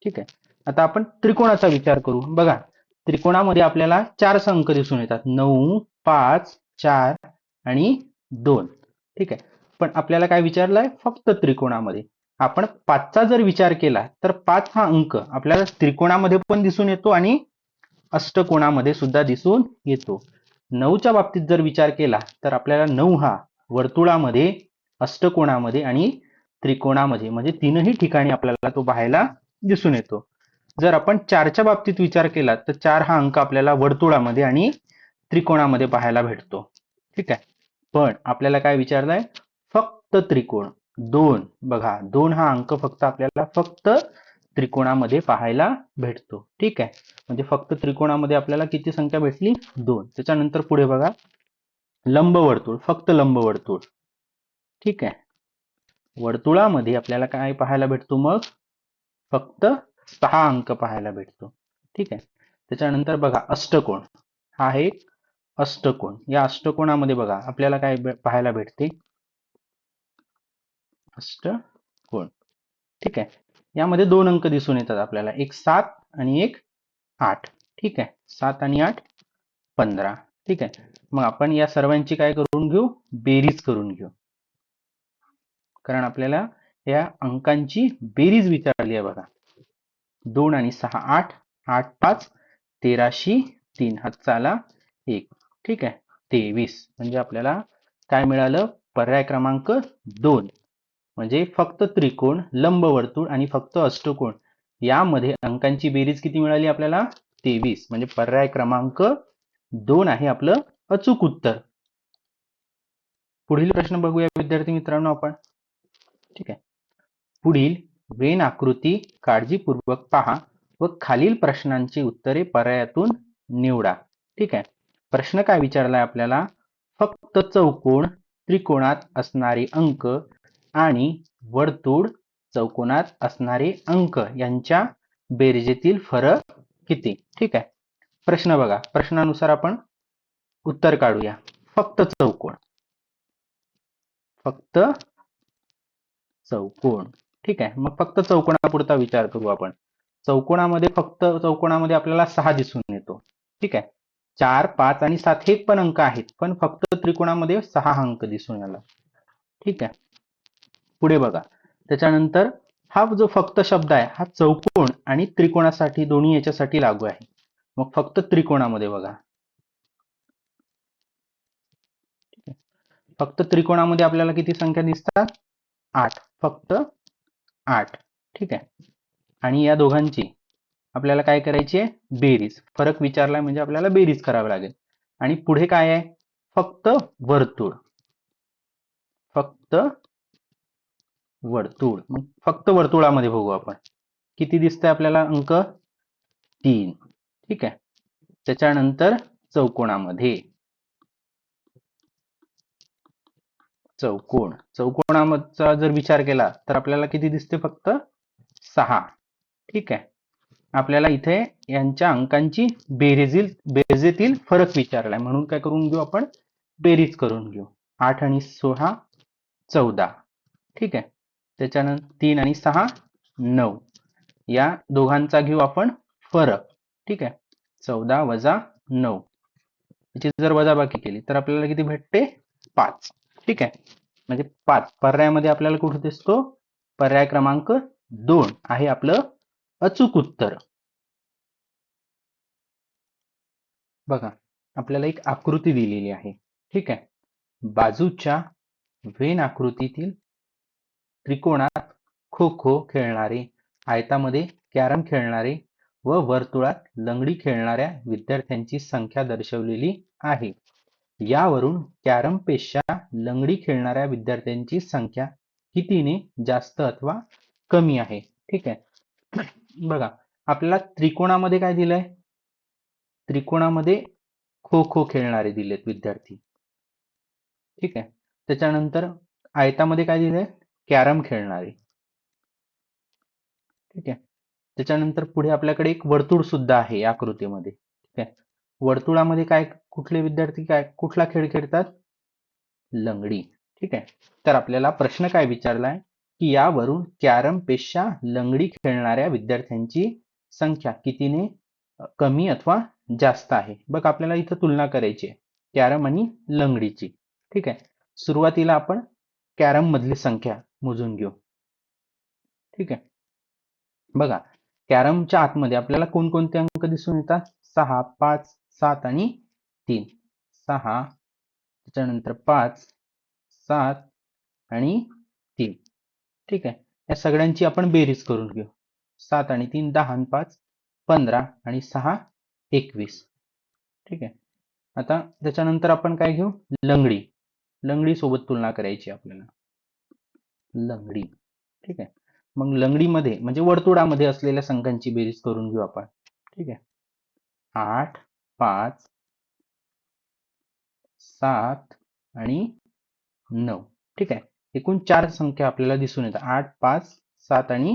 ठीक आहे. आता आपण त्रिकोणाचा विचार करू. बघा त्रिकोणामध्ये आपल्याला 4 अंक दिसून येतात. 9, 5, 4 आणि 2. ठीक आहे. पण आपल्याला काय विचारलंय? फक्त त्रिकोणामध्ये. आपण 5चा जर विचार केला तर 5 हा अंक आपल्याला त्रिकोणामध्ये पण दिसून येतो आणि अष्टकोनामध्ये सुद्धा दिसून येतो. 9च्या बाबतीत जर विचार केला तर आपल्याला 9 हा वर्तुळामध्ये, अष्टकोनामध्ये आणि त्रिकोणामध्ये म्हणजे तीनही ठिकाणी आपल्याला तो पाहायला दिसून येतो. जर आपण 4च्या बाबतीत विचार केला तर 4 हा अंक आपल्याला वर्तुळामध्ये आणि त्रिकोणामध्ये पाहायला भेटतो. ठीक आहे. पण आपल्याला काय विचारलंय? फक्त त्रिकोण. 2 बघा 2 हा अंक फक्त आपल्याला फक्त त्रिकोणामध्ये पाहायला भेटतो. ठीक आहे. म्हणजे फक्त त्रिकोणामध्ये आपल्याला किती संख्या भेटली? 2. त्याच्यानंतर पुढे बघा लंबवर्तुळ, फक्त लंबवर्तुळ. ठीक आहे. वर्तुळामध्ये आपल्याला काय पाहायला भेटतो? मग फक्त 6 अंक पाहायला भेटतो. ठीक आहे. त्याच्यानंतर बघा अष्टकोन. हा आहे अष्टकोन. या अष्टकोनामध्ये बघा आपल्याला काय पाहायला भेटते? अष्टकोन. ठीक आहे. यामध्ये 2 अंक दिसून येतात आपल्याला, एक 7 आणि एक 8. ठीक आहे. 7 आणि 8 15. ठीक आहे. मग आपण या सर्वांची काय करून घेऊ? बेरीज करून घेऊ. कारण आपल्याला या अंकांची बेरीज विचारली आहे बघा. 2 आणि 6 8, 8 5 13शी 3, हातचा आला 1. ठीक आहे. 23. म्हणजे आपल्याला काय मिळालं? पर्याय क्रमांक 2 म्हणजे फक्त त्रिकोण, लंबवर्तुळ आणि फक्त अष्टकोन यामध्ये अंकांची बेरीज किती मिळाली आपल्याला? 23. म्हणजे पर्याय क्रमांक 2 आहे आपलं अचूक उत्तर. पुढील प्रश्न बघूया विद्यार्थी मित्रांनो आपण. ठीक आहे. पुढील वेन आकृती काळजीपूर्वक पहा व खालील प्रश्नांची उत्तरे पर्यायातून निवडा. ठीक आहे. प्रश्न काय विचारलाय आपल्याला? फक्त चौकोन त्रिकोणात असणारे अंक आणि वर्तुळ चौकोनात असणारे अंक यांच्या बेरजेतील फरक किती? ठीक आहे. प्रश्न बघा, प्रश्नानुसार आपण उत्तर काढूया. फक्त चौकोन, फक्त चौकोन. ठीक आहे. मग फक्त चौकोनापुरता विचार करू आपण. चौकोनामध्ये आपल्याला 6 दिसून येतो. ठीक आहे. 4 5 आणि 7 हे पण अंक आहेत, पण फक्त त्रिकोणामध्ये 6 अंक दिसून आला. ठीक आहे. पुढे बघा, त्याच्यानंतर हा जो फक्त शब्द आहे हा चौकोन आणि त्रिकोणासाठी दोन्ही याच्यासाठी लागू आहे. मग फक्त त्रिकोणामध्ये बघा. फक्त त्रिकोणामध्ये आपल्याला किती संख्या दिसतात? 8. फक्त 8. ठीक आहे. आणि या दोघांची आपल्याला काय करायची आहे? बेरीज. फरक विचारलाय म्हणजे आपल्याला बेरीज करावी लागेल. आणि पुढे काय आहे? फक्त वर्तुळ. फक्त वर्तुळ. मग फक्त वर्तुळामध्ये बघू आपण. किती दिसतंय आपल्याला अंक? 3. ठीक आहे. त्याच्यानंतर चौकोनामध्ये चौकोनाचा जर विचार केला तर आपल्याला किती दिसते? फक्त 6. ठीक आहे. आपल्याला इथे यांच्या अंकांची बेरजेतील फरक विचारलाय म्हणून काय करून घेऊ आपण? बेरीज करून घेऊ. 8 आणि 16 14. ठीक आहे. त्याच्यानंतर 3 आणि 6 9. या दोघांचा घेऊ आपण फरक. ठीक आहे. 14 वजा 9 याची जर वजाबाकी केली तर आपल्याला किती भेटते? 5. ठीक आहे. म्हणजे 5 पर्यायामध्ये आपल्याला कुठे दिसतो? पर्याय क्रमांक 2 आहे आपलं अचूक उत्तर. बघा, आपल्याला एक आकृती दिलेली आहे. ठीक आहे. बाजूच्या वेन आकृतीतील त्रिकोणात खो खो खेळणारे, आयतामध्ये कॅरम खेळणारे व वर्तुळात लंगडी खेळणाऱ्या विद्यार्थ्यांची संख्या दर्शवलेली आहे. यावरून कॅरमपेक्षा लंगडी खेळणाऱ्या विद्यार्थ्यांची संख्या कितीने जास्त अथवा कमी आहे. ठीक आहे. बघा, आपल्याला त्रिकोणामध्ये काय दिलंय? त्रिकोणामध्ये खो खो खेळणारे दिलेत विद्यार्थी. ठीक आहे. त्याच्यानंतर आयतामध्ये काय दिलंय? कॅरम खेळणारे. ठीक आहे. त्याच्यानंतर पुढे आपल्याकडे एक वर्तुळ सुद्धा आहे या आकृतीमध्ये. ठीक आहे. वर्तुळामध्ये काय, कुठले विद्यार्थी कुठला खेळ खेळतात? लंगडी. ठीक आहे. तर आपल्याला प्रश्न काय विचारलाय की यावरून कॅरम पेक्षा लंगडी खेळणाऱ्या विद्यार्थ्यांची संख्या कितीने कमी अथवा जास्त आहे. बघ, आपल्याला इथं तुलना करायची आहे कॅरम आणि लंगडीची. ठीक आहे. सुरुवातीला आपण कॅरम मधली संख्या मोजून घेऊ. ठीक आहे. बघा, कॅरमच्या आतमध्ये आपल्याला कोणकोणते अंक दिसून येतात? 6, 5, 7 आणि 3. 6, त्याच्यानंतर 5, 7 आणि 3. ठीक आहे. या सगळ्यांची आपण बेरीज करून घेऊ. 7 आणि 3 10 आणि 5 15 आणि 6 21. ठीक आहे. आता त्याच्यानंतर आपण काय घेऊ? लंगडी. लंगडी सोबत तुलना करायची आपल्याला. लंगडी. ठीक आहे. मग लंगडीमध्ये म्हणजे वर्तुळामध्ये असलेल्या संख्यांची बेरीज करून घेऊ आपण. ठीक आहे. 8, 5, 7 आणि 9. ठीक आहे. एकूण 4 संख्या आपल्याला दिसून येतात. 8, 5, 7 आणि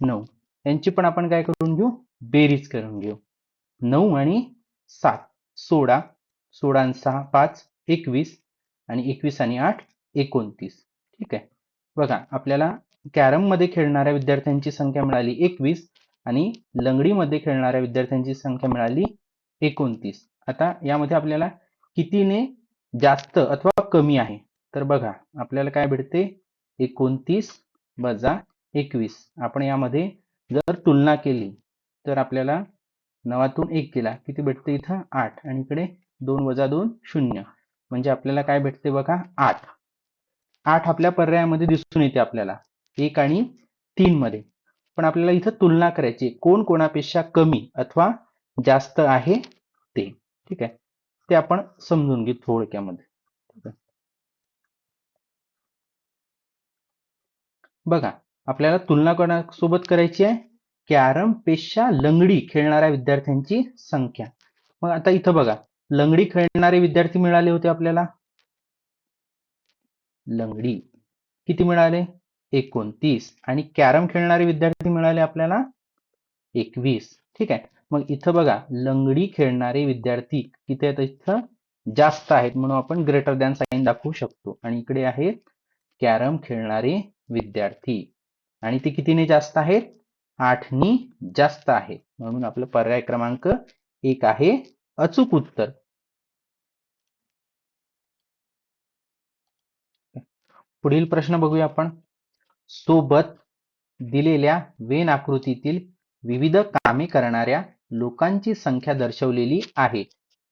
9. यांची पण आपण काय करून घेऊ? बेरीज करून घेऊ. 9 आणि 7 16, 16 आणि 6 5 21 आणि 21 आणि 8 29. ठीक आहे. बघा, आपल्याला कॅरम मध्ये खेळणाऱ्या विद्यार्थ्यांची संख्या मिळाली 21 आणि लंगडीमध्ये खेळणाऱ्या विद्यार्थ्यांची संख्या मिळाली 29. आता यामध्ये आपल्याला कितीने जास्त अथवा कमी आहे? तर बघा, आपल्याला काय भेटते? 29 वजा 21. आपण यामध्ये जर तुलना केली तर आपल्याला 9तून 1 गेला, किती भेटते इथं? 8. आणि इकडे 2 वजा 2 0. म्हणजे आपल्याला काय भेटते बघा? 8. 8 आपल्या पर्यायामध्ये दिसून येते आपल्याला 1 आणि 3 मध्ये. पण आपल्याला इथं तुलना करायची, कोण कोणापेक्षा कमी अथवा जास्त आहे ते. ठीक आहे. ते आपण समजून घेऊ थोडक्यामध्ये. बघा, आपल्याला तुलना कोणासोबत करायची आहे? कॅरम पेक्षा लंगडी खेळणाऱ्या विद्यार्थ्यांची संख्या. मग आता इथं बघा, लंगडी खेळणारे विद्यार्थी मिळाले होते आपल्याला. लंगडी किती मिळाले? 29. आणि कॅरम खेळणारे विद्यार्थी मिळाले आपल्याला 21. ठीक आहे. मग इथं बघा, लंगडी खेळणारे विद्यार्थी किती आहेत? इथं जास्त आहेत, म्हणून आपण ग्रेटर दॅन साइन दाखवू शकतो. आणि इकडे आहेत कॅरम खेळणारे विद्यार्थी, आणि ते कितीने जास्त आहेत? 8नी जास्त आहेत, म्हणून आपलं पर्याय क्रमांक 1 आहे अचूक उत्तर. पुढील प्रश्न बघूया आपण. सोबत दिलेल्या वेन आकृतीतील विविध कामे करणाऱ्या लोकांची संख्या दर्शवलेली आहे.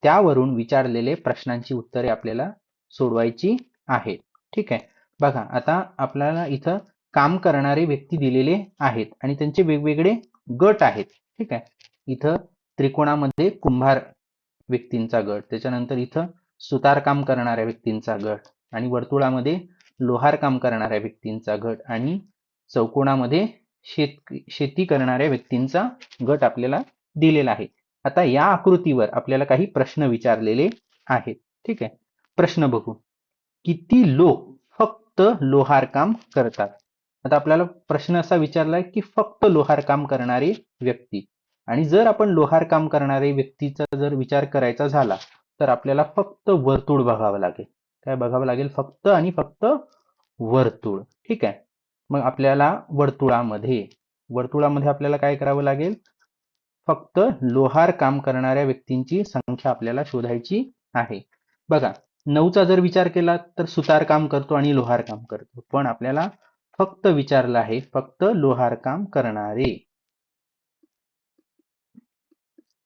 त्यावरून विचारलेले प्रश्नांची उत्तरे आपल्याला सोडवायची आहेत. ठीक आहे. बघा, आता आपल्याला इथं काम करणारे व्यक्ती दिलेले आहेत आणि त्यांचे वेगवेगळे गट आहेत. ठीक आहे. इथं त्रिकोणामध्ये कुंभार व्यक्तींचा गट, त्याच्यानंतर इथं सुतार काम करणाऱ्या व्यक्तींचा गट, आणि वर्तुळामध्ये लोहार काम करणाऱ्या व्यक्तींचा गट, आणि चौकोनामध्ये शेती करणाऱ्या व्यक्तींचा गट आपल्याला दिलेला आहे. आता या आकृतीवर आपल्याला काही प्रश्न विचारलेले आहेत. ठीक आहे. प्रश्न बघू. किती लोक फक्त लोहार काम करतात? आता आपल्याला प्रश्न असा विचारलाय की फक्त लोहार काम करणारी व्यक्ती, आणि जर आपण लोहार काम करणारे व्यक्तीचा जर विचार करायचा झाला तर आपल्याला फक्त वर्तुळ बघावं लागेल. काय बघावं लागेल? फक्त आणि फक्त वर्तुळ. ठीक आहे. मग आपल्याला वर्तुळामध्ये आपल्याला काय करावं लागेल? फक्त लोहार काम करणाऱ्या व्यक्तींची संख्या आपल्याला शोधायची आहे. बघा, 9चा जर विचार केला तर सुतार काम करतो आणि लोहार काम करतो, पण आपल्याला फक्त विचारलं आहे फक्त लोहार काम करणारे.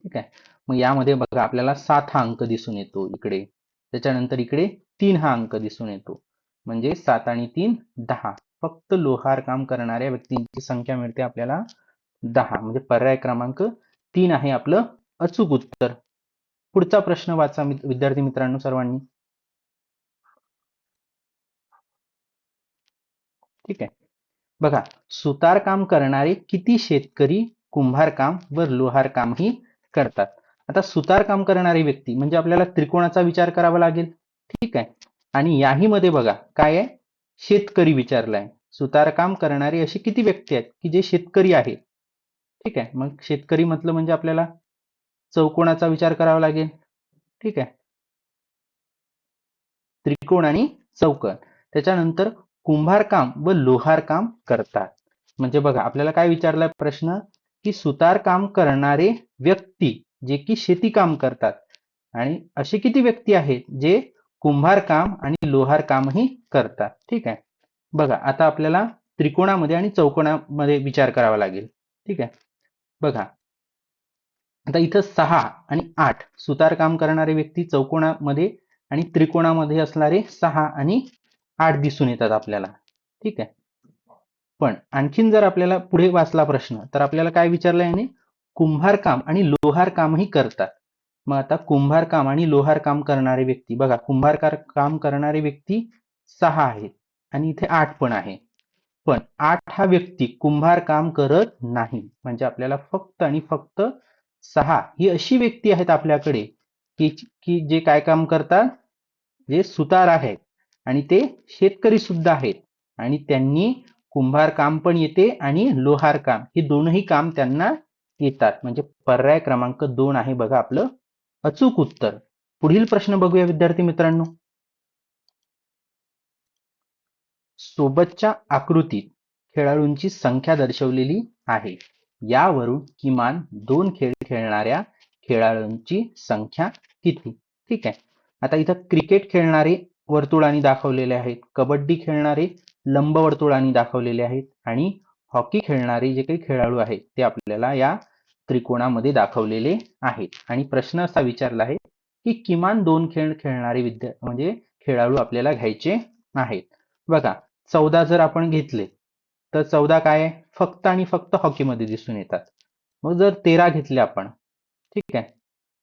ठीक आहे. मग यामध्ये बघा आपल्याला 7 हा अंक दिसून येतो इकडे. त्याच्यानंतर इकडे 3 हा अंक दिसून येतो. म्हणजे 7 आणि 3 10. फक्त लोहार काम करणाऱ्या व्यक्तींची संख्या मिळते आपल्याला 10. म्हणजे पर्याय क्रमांक 3 आहे आपलं अचूक उत्तर. पुढचा प्रश्न वाचा विद्यार्थी मित्रांनो सर्वांनी. ठीक आहे. बघा, सुतारकाम करणारे किती शेतकरी कुंभारकाम व लोहारकामही करतात. आता सुतारकाम करणारी व्यक्ती म्हणजे आपल्याला त्रिकोणाचा विचार करावा लागेल. ठीक आहे. आणि याही मध्ये बघा काय आहे, शेतकरी विचारलाय. सुतारकाम करणारे असे किती व्यक्ती आहेत की जे शेतकरी आहेत. ठीक आहे. मग शेतकरी म्हटलं म्हणजे आपल्याला चौकोनाचा विचार करावा लागेल. ठीक आहे. त्रिकोण आणि चौकोन. त्याच्यानंतर कुंभारकाम व लोहारकाम करतात. म्हणजे बघा आपल्याला काय विचारलाय प्रश्न की सुतारकाम करणारे व्यक्ती जे की शेती काम करतात आणि असे किती व्यक्ती आहेत जे कुंभारकाम आणि लोहारकामही करतात. ठीक आहे. बघा आता आपल्याला त्रिकोणामध्ये आणि चौकोनामध्ये विचार करावा लागेल. ठीक आहे. बघा आता इथं 6 आणि 8 सुतारकाम करणारे व्यक्ती चौकोनामध्ये आणि त्रिकोणामध्ये असणारे 6 आणि 8 दिसून येतात आपल्याला. ठीक आहे. पण आणखीन जर आपल्याला पुढे वाचला प्रश्न तर आपल्याला काय विचारलं याने, कुंभारकाम आणि लोहारकामही करतात. मग आता कुंभारकाम आणि लोहारकाम करणारे व्यक्ती बघा, कुंभारकाम करणारे व्यक्ती 6 आहेत आणि इथे 8 पण आहे. पण 8 हा व्यक्ती कुंभारकाम करत नाही. म्हणजे आपल्याला फक्त आणि फक्त 6 ही अशी व्यक्ती आहेत आपल्याकडे की जे काय काम करतात, जे सुतार आहेत आणि ते शेतकरी सुद्धा आहेत आणि त्यांनी कुंभार काम पण येते आणि लोहार काम हे दोनही काम त्यांना येतात. म्हणजे पर्याय क्रमांक 2 आहे बघा आपलं अचूक उत्तर. पुढील प्रश्न बघूया विद्यार्थी मित्रांनो. सोबतच्या आकृतीत खेळाडूंची संख्या दर्शवलेली आहे. यावरून किमान 2 खेळ खेळणाऱ्या खेळाडूंची संख्या किती. ठीक आहे. आता इथं क्रिकेट खेळणारे वर्तुळाने दाखवलेले आहेत, कबड्डी खेळणारे लंबवर्तुळाने दाखवलेले आहेत आणि हॉकी खेळणारे जे काही खेळाडू आहेत ते आपल्याला या त्रिकोणामध्ये दाखवलेले आहेत. आणि प्रश्न असा विचारला आहे की किमान 2 खेळ खेळणारे म्हणजे खेळाडू आपल्याला घ्यायचे आहेत. बघा 14 जर आपण घेतले तर 14 काय आहे, फक्त आणि फक्त हॉकीमध्ये दिसून येतात. मग जर 13 घेतले आपण, ठीक आहे,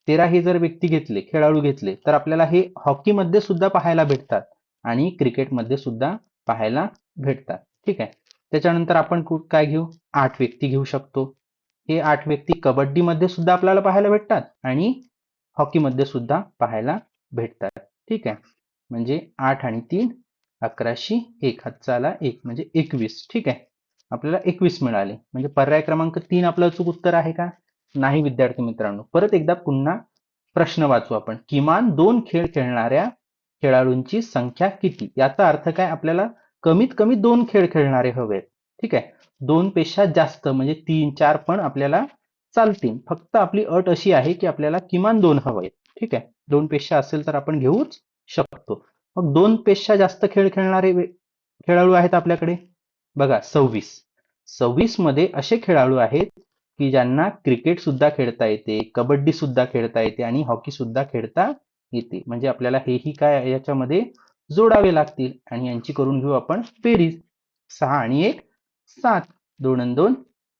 13 हे जर व्यक्ती घेतले, खेळाडू घेतले तर आपल्याला हे हॉकीमध्ये सुद्धा पाहायला भेटतात आणि क्रिकेटमध्ये सुद्धा पाहायला भेटतात. ठीक आहे. त्याच्यानंतर आपण काय घेऊ, 8 व्यक्ती घेऊ शकतो. हे 8 व्यक्ती कबड्डीमध्ये सुद्धा आपल्याला पाहायला भेटतात आणि हॉकीमध्ये सुद्धा पाहायला भेटतात. ठीक आहे. म्हणजे 8 आणि 3 11शी 1 हातचा आला 1 म्हणजे 21. ठीक आहे. आपल्याला 21 मिळाले. म्हणजे पर्याय क्रमांक 3 आपलं अचूक उत्तर आहे का? नाही विद्यार्थी मित्रांनो. परत एकदा पुन्हा प्रश्न वाचू आपण. किमान 2 खेळ खेळणाऱ्या खेळाडूंची संख्या किती. याचा अर्थ काय, आपल्याला कमीत कमी 2 खेळ खेळणारे हवेत. ठीक आहे. 2 पेक्षा जास्त म्हणजे 3 4 पण आपल्याला चालतील. फक्त आपली अट अशी आहे की आपल्याला किमान 2 हवेत. ठीक आहे. 2 पेक्षा असेल तर आपण घेऊच शकतो. मग 2 पेक्षा जास्त खेळ खेळणारे खेळाडू आहेत आपल्याकडे बघा 26. 26 मध्ये असे खेळाडू आहेत की ज्यांना क्रिकेट सुद्धा खेळता येते, कबड्डी सुद्धा खेळता येते आणि हॉकी सुद्धा खेळता येते. म्हणजे आपल्याला हेही काय याच्यामध्ये जोडावे लागतील आणि यांची करून घेऊ आपण बेरीज. 6 आणि 1 7, 2 आणि 2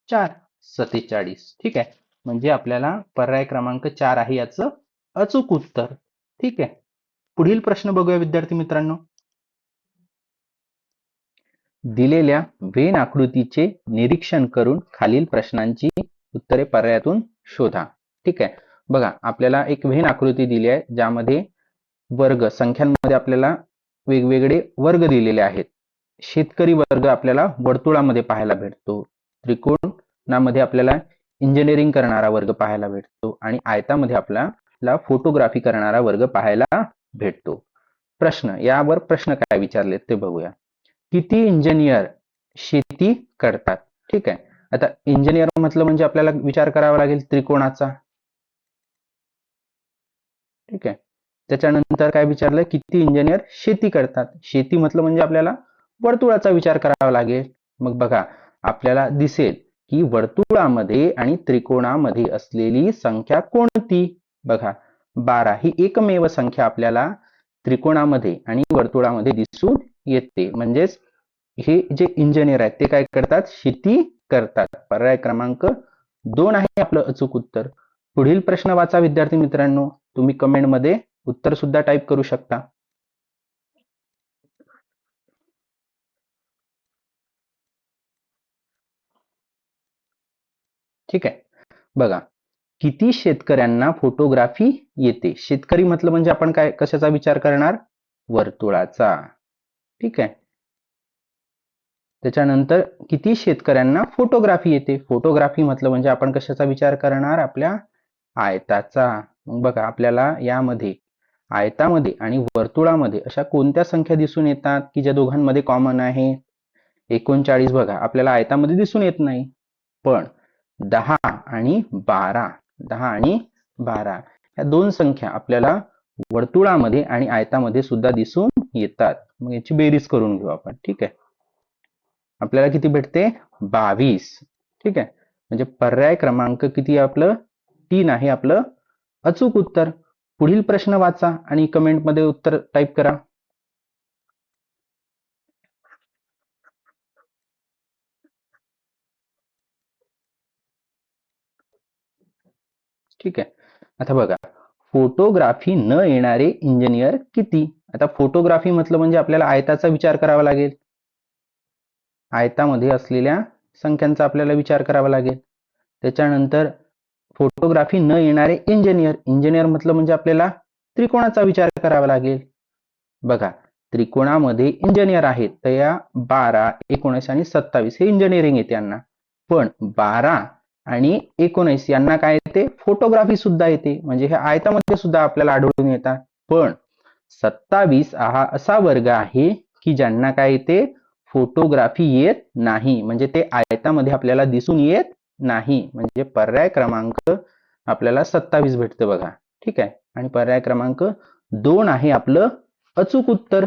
4, 47. ठीक आहे. म्हणजे आपल्याला पर्याय क्रमांक 4 आहे याचं अचूक उत्तर. ठीक आहे. पुढील प्रश्न बघूया विद्यार्थी मित्रांनो. दिलेल्या वेन आकृतीचे निरीक्षण करून खालील प्रश्नांची उत्तरे पर्यायातून शोधा. ठीक आहे. बघा आपल्याला एक वेन आकृती दिली आहे ज्यामध्ये वर्ग संख्यांमध्ये आपल्याला वेगवेगळे वर्ग दिलेले आहेत. शेतकरी वर्ग आपल्याला वर्तुळामध्ये पाहायला भेटतो, त्रिकोणामध्ये आपल्याला इंजिनिअरिंग करणारा वर्ग पाहायला भेटतो आणि आयतामध्ये आपल्याला फोटोग्राफी करणारा वर्ग पाहायला भेटतो. यावर प्रश्न काय विचारले ते बघूया. किती इंजिनियर शेती करतात. ठीक आहे. आता इंजिनियर म्हटलं म्हणजे आपल्याला विचार करावा लागेल त्रिकोणाचा. ठीक आहे. त्याच्यानंतर काय विचारलं, किती इंजिनियर शेती करतात. शेती म्हटलं म्हणजे आपल्याला वर्तुळाचा विचार करावा लागेल. मग बघा आपल्याला दिसेल की वर्तुळामध्ये आणि त्रिकोणामध्ये असलेली संख्या कोणती? बघा 12 ही एकमेव संख्या आपल्याला त्रिकोणामध्ये आणि वर्तुळामध्ये दिसून येते. म्हणजेच हे जे इंजिनियर आहेत ते काय करतात? शेती करतात. पर्याय क्रमांक 2 आहे आपलं अचूक उत्तर. पुढील प्रश्न वाचा विद्यार्थी मित्रांनो. तुम्ही कमेंटमध्ये उत्तर सुद्धा टाईप करू शकता. ठीक आहे, बघा किती शेतकऱ्यांना फोटोग्राफी येते? शेतकरी म्हटलं म्हणजे आपण काय कशाचा विचार करणार? वर्तुळाचा. ठीक आहे. त्याच्यानंतर किती शेतकऱ्यांना फोटोग्राफी येते? फोटोग्राफी म्हटलं म्हणजे आपण कशाचा विचार करणार? आपल्या आयताचा. मग बघा आपल्याला यामध्ये आयतामध्ये आणि वर्तुळामध्ये अशा कोणत्या संख्या दिसून येतात की ज्या दोघांमध्ये कॉमन आहे? 39 बघा आपल्याला आयतामध्ये दिसून येत नाही, पण 10 आणि 12 या दोन संख्या आपल्याला वर्तुळामध्ये आणि आयतामध्ये सुद्धा दिसून येतात. मग याची बेरीज करून घेऊ आपण. ठीक आहे, आपल्याला किती भेटते? 22. ठीक आहे, म्हणजे पर्याय क्रमांक किती आपलं? 3 आहे आपलं अचूक उत्तर. पुढील प्रश्न वाचा आणि कमेंटमध्ये उत्तर टाईप करा. ठीक आहे, आता बघा फोटोग्राफी न येणारे इंजिनियर किती? आता फोटोग्राफी म्हटलं म्हणजे आपल्याला आयताचा विचार करावा लागेल. आयतामध्ये असलेल्या संख्यांचा आपल्याला विचार करावा लागेल. त्याच्यानंतर फोटोग्राफी न येणारे इंजिनियर म्हटलं म्हणजे आपल्याला त्रिकोणाचा विचार करावा लागेल. बघा त्रिकोणामध्ये इंजिनियर आहेत तर या 12, 19 आणि 27 हे इंजिनिअरिंग येते यांना. पण 12 आणि 19 यांना काय येते? फोटोग्राफी सुद्धा येते. म्हणजे हे आयतामध्ये सुद्धा आपल्याला आढळून येतात. पण 27 हा असा वर्ग आहे की ज्यांना काय येते? फोटोग्राफी येत नाही. म्हणजे ते आयतामध्ये आपल्याला दिसून येत नाही. म्हणजे पर्याय क्रमांक आपल्याला 27 भेटतं बघा. ठीक आहे, आणि पर्याय क्रमांक 2 आहे आपलं अचूक उत्तर.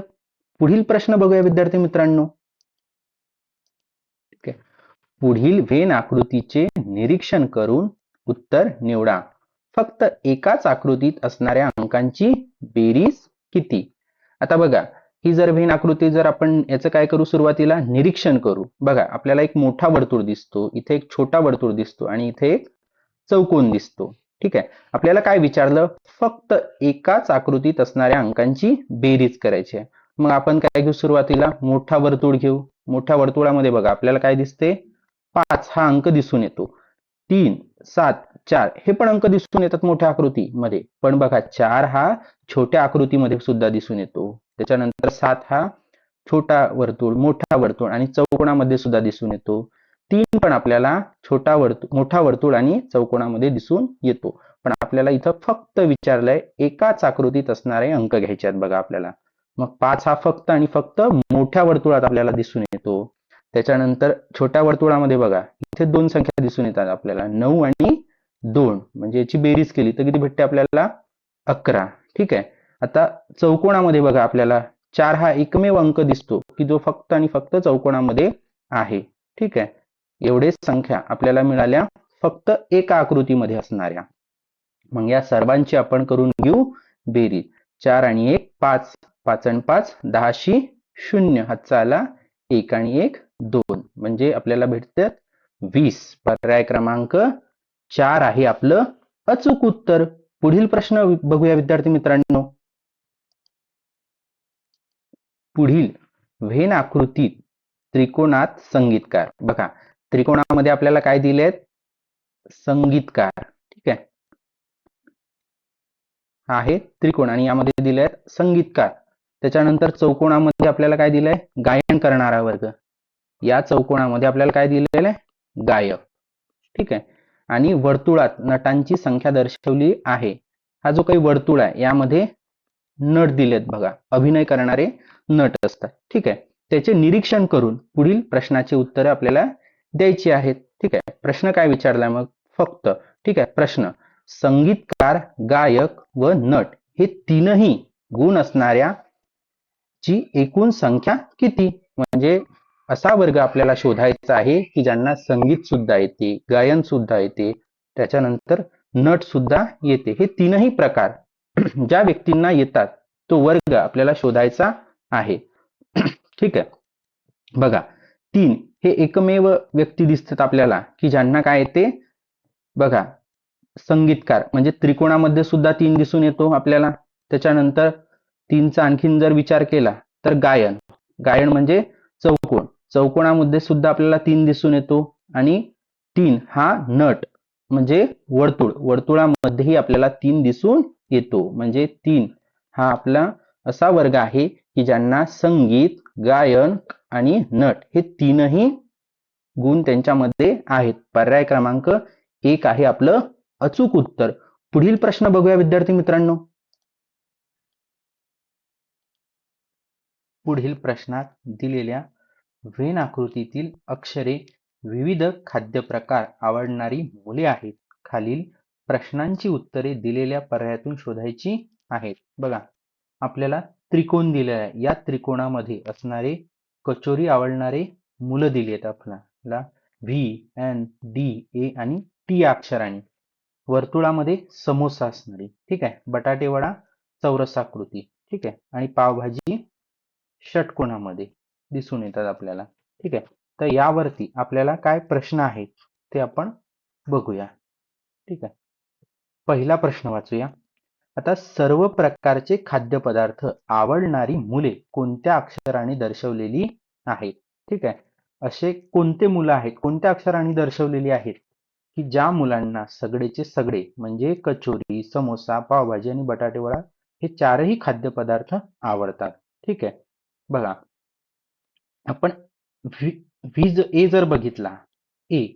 पुढील प्रश्न बघूया विद्यार्थी मित्रांनो. ठीक आहे, पुढील व्हेन आकृतीचे निरीक्षण करून उत्तर निवडा. फक्त एकाच आकृतीत असणाऱ्या अंकांची बेरीज किती? आता बघा ही जर व्हेन आकृती जर आपण याचं काय करू? सुरुवातीला निरीक्षण करू. बघा आपल्याला एक मोठा वर्तुळ दिसतो, इथे एक छोटा वर्तुळ दिसतो आणि इथे एक चौकोन दिसतो. ठीक आहे, आपल्याला काय विचारलं? फक्त एकाच आकृतीत असणाऱ्या अंकांची बेरीज करायची आहे. मग आपण काय घेऊ? सुरुवातीला मोठा वर्तुळ घेऊ. मोठ्या वर्तुळामध्ये बघा आपल्याला काय दिसते? 5 हा अंक दिसून येतो. 3, 7, 4 हे पण अंक दिसून येतात मोठ्या आकृतीमध्ये. पण बघा 4 हा छोट्या आकृतीमध्ये सुद्धा दिसून येतो. त्याच्यानंतर 7 हा छोटा वर्तुळ, मोठा वर्तुळ आणि चौकोनामध्ये सुद्धा दिसून येतो. 3 पण आपल्याला मोठा वर्तुळ आणि चौकोनामध्ये दिसून येतो. पण आपल्याला इथं फक्त विचारलंय एकाच आकृतीत असणारे अंक घ्यायचे आहेत बघा आपल्याला. मग 5 हा फक्त आणि फक्त मोठ्या वर्तुळात आपल्याला दिसून येतो. त्याच्यानंतर छोट्या वर्तुळामध्ये बघा इथे दोन संख्या दिसून येतात आपल्याला, 9 आणि 2. म्हणजे याची बेरीज केली तर किती भेटते आपल्याला? 11. ठीक आहे, आता चौकोनामध्ये बघा आपल्याला 4 हा एकमेव अंक दिसतो की जो फक्त आणि फक्त चौकोनामध्ये आहे. ठीक आहे, एवढेच संख्या आपल्याला मिळाल्या फक्त एका आकृतीमध्ये असणाऱ्या. मग या सर्वांची आपण करून घेऊ बेरीज. 4 आणि 1 5, 5 आणि 5 10 शी 0 हातचा आला 1 आणि 1 2. म्हणजे आपल्याला भेटतात 20. पर्याय क्रमांक 4 आहे आपलं अचूक उत्तर. पुढील प्रश्न बघूया विद्यार्थी मित्रांनो. पुढील व्हेन आकृतीत त्रिकोणात संगीतकार. बघा त्रिकोणामध्ये आपल्याला काय दिलेत? संगीतकार. ठीक आहे, हा आहे त्रिकोण आणि यामध्ये दिले आहेत संगीतकार. त्याच्यानंतर चौकोनामध्ये आपल्याला काय दिलंय? गायन करणारा वर्ग. या चौकोनामध्ये आपल्याला काय दिलेलं आहे? गायक. ठीक आहे, आणि वर्तुळात नटांची संख्या दर्शवली आहे. हा जो काही वर्तुळ आहे यामध्ये नट दिलेत बघा, अभिनय करणारे नट असतात. ठीक आहे, त्याचे निरीक्षण करून पुढील प्रश्नाची उत्तरे आपल्याला द्यायची आहेत. ठीक आहे, प्रश्न काय विचारलाय मग? फक्त. ठीक आहे, प्रश्न संगीतकार, गायक व नट हे तीनही गुण असणाऱ्या ची एकूण संख्या किती? म्हणजे असा वर्ग आपल्याला शोधायचा आहे की ज्यांना संगीत सुद्धा येते, गायन सुद्धा येते, त्याच्यानंतर नट सुद्धा येते. हे तीनही प्रकार ज्या व्यक्तींना येतात तो वर्ग आपल्याला शोधायचा आहे. ठीक आहे. बघा, 3 हे एकमेव व्यक्ती दिसतात आपल्याला की ज्यांना काय येते. बघा, संगीतकार म्हणजे त्रिकोणामध्ये सुद्धा 3 दिसून येतो आपल्याला. त्याच्यानंतर 3चा आणखीन जर विचार केला तर गायन, गायन म्हणजे चौकोन, चौकोनामध्ये सुद्धा आपल्याला 3 दिसून येतो. आणि 3 हा नट म्हणजे वर्तुळ, वर्तुळामध्येही आपल्याला 3 दिसून येतो. म्हणजे 3 हा आपला असा वर्ग आहे की ज्यांना संगीत, गायन आणि नट हे तीनही गुण त्यांच्यामध्ये आहेत. पर्याय क्रमांक 1 आहे आपलं अचूक उत्तर. पुढील प्रश्न बघूया विद्यार्थी मित्रांनो. पुढील प्रश्नात दिलेल्या व्हेन आकृतीतील अक्षरे विविध खाद्यप्रकार आवडणारी मुले आहेत. खालील प्रश्नांची उत्तरे दिलेल्या पर्यायातून शोधायची आहेत. बघा, आपल्याला त्रिकोण दिलेला आहे. या त्रिकोणामध्ये असणारे कचोरी आवडणारे मुलं दिली आहेत आपल्याला. व्ही, एन, डी, ए आणि टी अक्षरांनी. वर्तुळामध्ये समोसा असणारी, ठीक आहे. बटाटे वडा चौरसाकृती, ठीक आहे. आणि पावभाजी षटकोनामध्ये दिसून येतात आपल्याला, ठीक आहे. तर यावरती आपल्याला काय प्रश्न आहेत ते आपण बघूया, ठीक आहे. पहिला प्रश्न वाचूया. आता सर्व प्रकारचे खाद्यपदार्थ आवडणारी मुले कोणत्या अक्षराने दर्शवलेली आहेत, ठीक आहे. असे कोणते मुलं आहेत, कोणत्या अक्षराने दर्शवलेली आहेत की ज्या मुलांना सगळेचे सगळे म्हणजे कचोरी, समोसा, पावभाजी आणि बटाटे वडा हे चारही खाद्यपदार्थ आवडतात, ठीक आहे. बघा, आपण ए जर बघितला, ए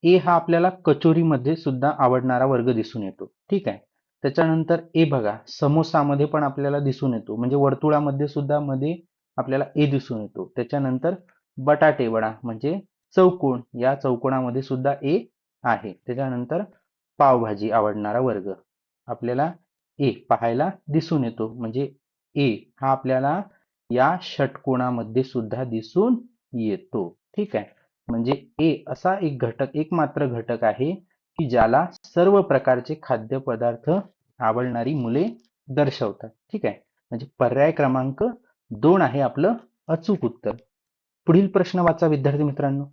ए हा आपल्याला कचोरीमध्ये सुद्धा आवडणारा वर्ग दिसून येतो, ठीक आहे. त्याच्यानंतर ए बघा, समोसामध्ये पण आपल्याला दिसून येतो, म्हणजे वर्तुळामध्ये सुद्धा मध्ये आपल्याला ए दिसून येतो. त्याच्यानंतर बटाटे वडा म्हणजे चौकोन, या चौकोनामध्ये सुद्धा ए आहे. त्याच्यानंतर पावभाजी आवडणारा वर्ग आपल्याला ए पाहायला दिसून येतो, म्हणजे ए हा आपल्याला या षटकोनामध्ये सुद्धा दिसून येतो, ठीक आहे. म्हणजे ए असा एक घटक, एकमात्र घटक आहे की ज्याला सर्व प्रकारचे खाद्यपदार्थ आवडणारी मुले दर्शवतात, ठीक आहे. म्हणजे पर्याय क्रमांक 2 आहे आपलं अचूक उत्तर. पुढील प्रश्न वाचा विद्यार्थी मित्रांनो.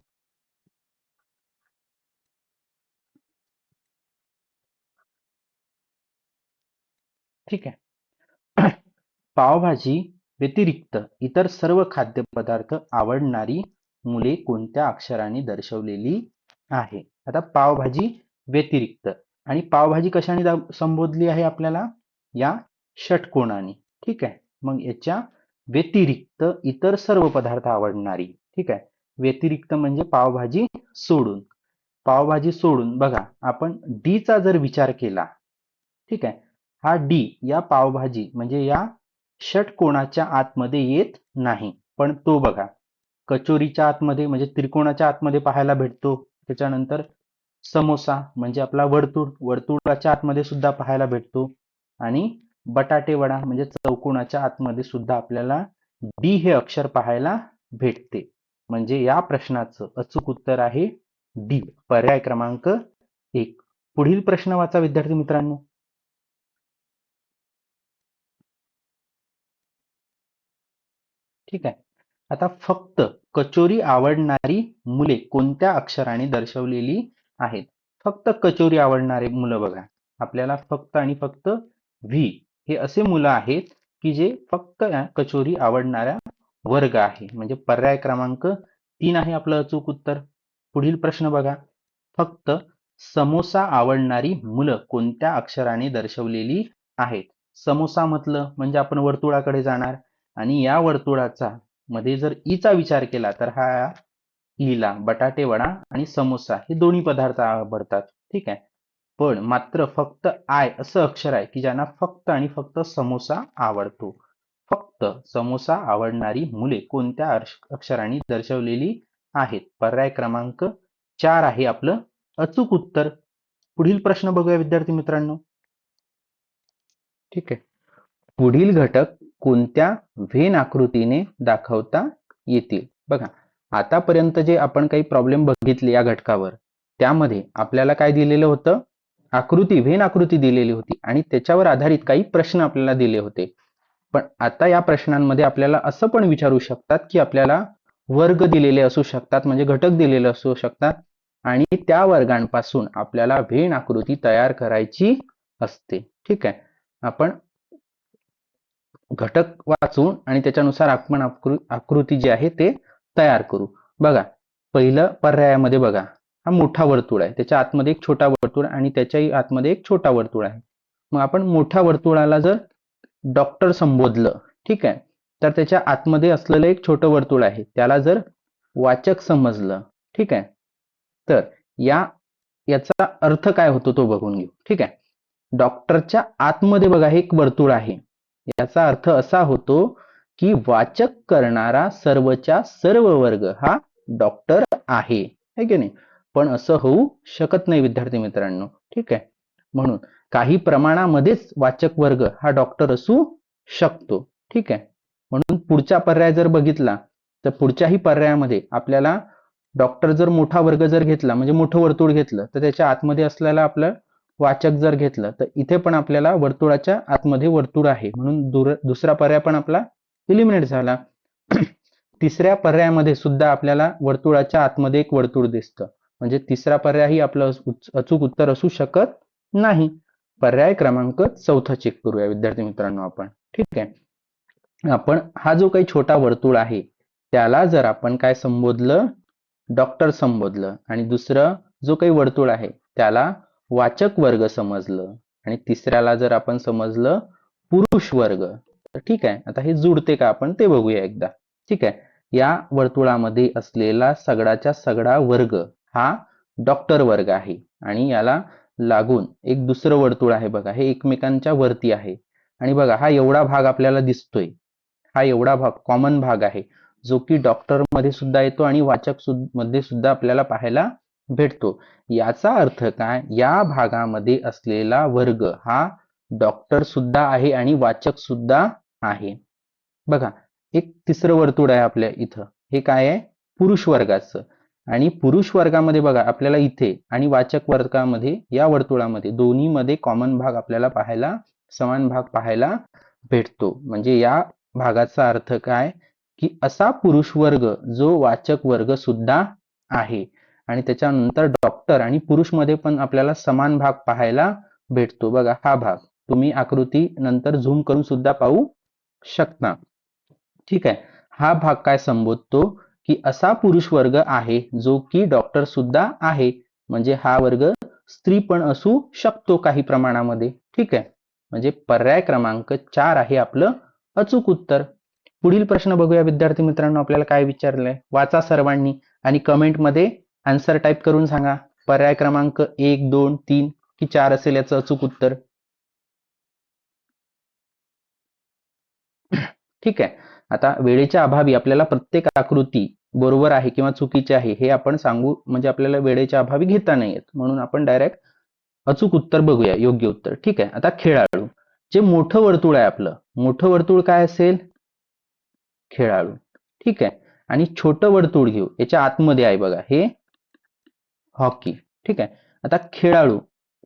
ठीक आहे. पावभाजी व्यतिरिक्त इतर सर्व खाद्यपदार्थ आवडणारी मुले कोणत्या अक्षराने दर्शवलेली आहे. आता पावभाजी व्यतिरिक्त, आणि पावभाजी कशाने संबोधली आहे आपल्याला, या षटकोनाने, ठीक आहे. मग याच्या व्यतिरिक्त इतर सर्व पदार्थ आवडणारी, ठीक आहे. व्यतिरिक्त म्हणजे पावभाजी सोडून, पावभाजी सोडून बघा, आपण डी चा जर विचार केला, ठीक आहे. हा डी या पावभाजी म्हणजे या षटकोनाच्या आतमध्ये येत नाही, पण तो बघा कचोरीच्या आतमध्ये म्हणजे त्रिकोणाच्या आतमध्ये पाहायला भेटतो. त्याच्यानंतर समोसा म्हणजे आपला वर्तुळ, वर्तुळाच्या आतमध्ये सुद्धा पाहायला भेटतो. आणि बटाटे वडा म्हणजे चौकोनाच्या आतमध्ये सुद्धा आपल्याला डी हे अक्षर पाहायला भेटते. म्हणजे या प्रश्नाचं अचूक उत्तर आहे डी, पर्याय क्रमांक 1. पुढील प्रश्न वाचा विद्यार्थी मित्रांनो. ठीक आहे. आता फक्त कचोरी आवडणारी मुले कोणत्या अक्षराने दर्शवलेली आहेत. फक्त कचोरी आवडणारे मुलं बघा, आपल्याला फक्त आणि फक्त व्ही हे असे मुलं आहेत की जे फक्त कचोरी आवडणाऱ्या वर्ग आहे. म्हणजे पर्याय क्रमांक 3 आहे आपलं अचूक उत्तर. पुढील प्रश्न बघा. फक्त समोसा आवडणारी मुलं कोणत्या अक्षराने दर्शवलेली आहेत. समोसा म्हटलं म्हणजे आपण वर्तुळाकडे जाणार, आणि या वर्तुळाचा मध्ये जर ई चा विचार केला तर हा ईला बटाटे वडा आणि समोसा हे दोन्ही पदार्थ आवडतात, ठीक आहे. पण मात्र फक्त आय असं अक्षर आहे की ज्यांना फक्त आणि फक्त समोसा आवडतो. फक्त समोसा आवडणारी मुले कोणत्या अक्षरांनी दर्शवलेली आहेत. पर्याय क्रमांक 4 आहे आपलं अचूक उत्तर. पुढील प्रश्न बघूया विद्यार्थी मित्रांनो. ठीक आहे. पुढील घटक कोणत्या व्हेन आकृतीने दाखवता येतील. बघा, आतापर्यंत जे आपण काही प्रॉब्लेम बघितले या घटकावर, त्यामध्ये आपल्याला काय दिलेलं होतं, आकृती, व्हेन आकृती दिलेली होती आणि त्याच्यावर आधारित काही प्रश्न आपल्याला दिले होते. पण आता या प्रश्नांमध्ये आपल्याला असं पण विचारू शकतात की आपल्याला वर्ग दिलेले असू शकतात, म्हणजे घटक दिलेले असू शकतात आणि त्या वर्गांपासून आपल्याला व्हेन आकृती तयार करायची असते. ठीक आहे, आपण घटक वाचून आणि त्याच्यानुसार आपण आकृती जी आहे ते तयार करू. बघा, पहिलं पर्यायामध्ये बघा, हा मोठा वर्तुळ आहे, त्याच्या आतमध्ये एक छोटा वर्तुळ आणि त्याच्याही आतमध्ये एक छोटा वर्तुळ आहे. मग आपण मोठ्या वर्तुळाला जर डॉक्टर संबोधलं, ठीक आहे, तर त्याच्या आतमध्ये असलेलं एक छोटं वर्तुळ आहे त्याला जर वाचक समजलं, ठीक आहे, तर याचा अर्थ काय होतो तो बघून घेऊ. ठीक आहे, डॉक्टरच्या आतमध्ये बघा हे एक वर्तुळ आहे, याचा अर्थ असा होतो की वाचक करणारा सर्वच्या सर्व वर्ग हा डॉक्टर आहे, है की नाही. पण असं होऊ शकत नाही विद्यार्थी मित्रांनो. ठीक आहे, म्हणून काही प्रमाणामध्येच वाचक वर्ग हा डॉक्टर असू शकतो. ठीक आहे, म्हणून पुढचा पर्याय जर बघितला तर पुढच्याही पर्यायामध्ये आपल्याला डॉक्टर जर मोठा वर्ग जर घेतला, म्हणजे मोठं वर्तुळ घेतलं, तर त्याच्या आतमध्ये असलेला आपलं वाचक जर घेतलं, तर इथे पण आपल्याला वर्तुळाच्या आतमध्ये वर्तुळ आहे, म्हणून दुसरा पर्याय पण आपला इलिमिनेट झाला. तिसऱ्या पर्यायामध्ये सुद्धा आपल्याला वर्तुळाच्या आतमध्ये एक वर्तुळ दिसतं, म्हणजे तिसरा पर्यायही आपलं अचूक उत्तर असू शकत नाही. पर्याय क्रमांक 4 चेक करूया विद्यार्थी मित्रांनो आपण. ठीक आहे, आपण हा जो काही छोटा वर्तुळ आहे त्याला जर आपण काय संबोधलं, डॉक्टर संबोधलं, आणि दुसरं जो काही वर्तुळ आहे त्याला वाचक वर्ग समजलं, आणि तिसऱ्याला जर आपण समजलं पुरुष वर्ग, तर ठीक आहे, आता हे जुळते का आपण ते बघूया एकदा. ठीक आहे, या वर्तुळामध्ये असलेला सगळाच्या सगळा वर्ग हा डॉक्टर वर्ग आहे आणि याला लागून एक दुसरं वर्तुळ आहे बघा, हे एकमेकांच्या वरती आहे. आणि बघा हा एवढा भाग आपल्याला दिसतोय, हा एवढा भाग कॉमन भाग आहे जो की डॉक्टर मध्ये सुद्धा येतो आणि वाचक मध्ये सुद्धा आपल्याला पाहायला भेटतो. याचा अर्थ काय, या भागामध्ये असलेला वर्ग हा डॉक्टर सुद्धा आहे आणि वाचक सुद्धा आहे. बघा, एक तिसरं वर्तुळ आहे आपल्या इथं, हे काय आहे, पुरुष वर्गाचं. आणि पुरुष वर्गामध्ये बघा आपल्याला इथे आणि वाचक वर्गामध्ये, या वर्तुळामध्ये दोन्ही मध्ये कॉमन भाग आपल्याला पाहायला, समान भाग पाहायला भेटतो. म्हणजे या भागाचा अर्थ काय की असा पुरुष वर्ग जो वाचक वर्ग सुद्धा आहे. आणि त्याच्यानंतर डॉक्टर आणि पुरुष मध्ये पण आपल्याला समान भाग पाहायला भेटतो. बघा हा भाग तुम्ही आकृती नंतर झूम करून सुद्धा पाहू शकता. ठीक आहे, हा भाग काय संबोधतो की असा पुरुष वर्ग आहे जो की डॉक्टर सुद्धा आहे, म्हणजे हा वर्ग स्त्री पण असू शकतो काही प्रमाणामध्ये. ठीक आहे, म्हणजे पर्याय क्रमांक 4 आहे आपलं अचूक उत्तर. पुढील प्रश्न बघूया विद्यार्थी मित्रांनो, आपल्याला काय विचारलंय, वाचा सर्वांनी आणि कमेंटमध्ये आन्सर टाईप करून सांगा. पर्याय क्रमांक 1, 2, 3 की 4 असेल याचं अचूक उत्तर. ठीक आहे, आता वेळेच्या अभावी आपल्याला प्रत्येक आकृती बरोबर आहे किंवा चुकीची आहे हे आपण सांगू, म्हणजे आपल्याला वेळेच्या अभावी घेता नाही येत, म्हणून आपण डायरेक्ट अचूक उत्तर बघूया, योग्य उत्तर. ठीक आहे, आता खेळाडू, जे मोठं वर्तुळ आहे आपलं, मोठं वर्तुळ काय असेल, खेळाडू. ठीक आहे, आणि छोटं वर्तुळ घेऊ, याच्या आतमध्ये आहे बघा हे हॉकी. ठीक आहे, आता खेळाडू,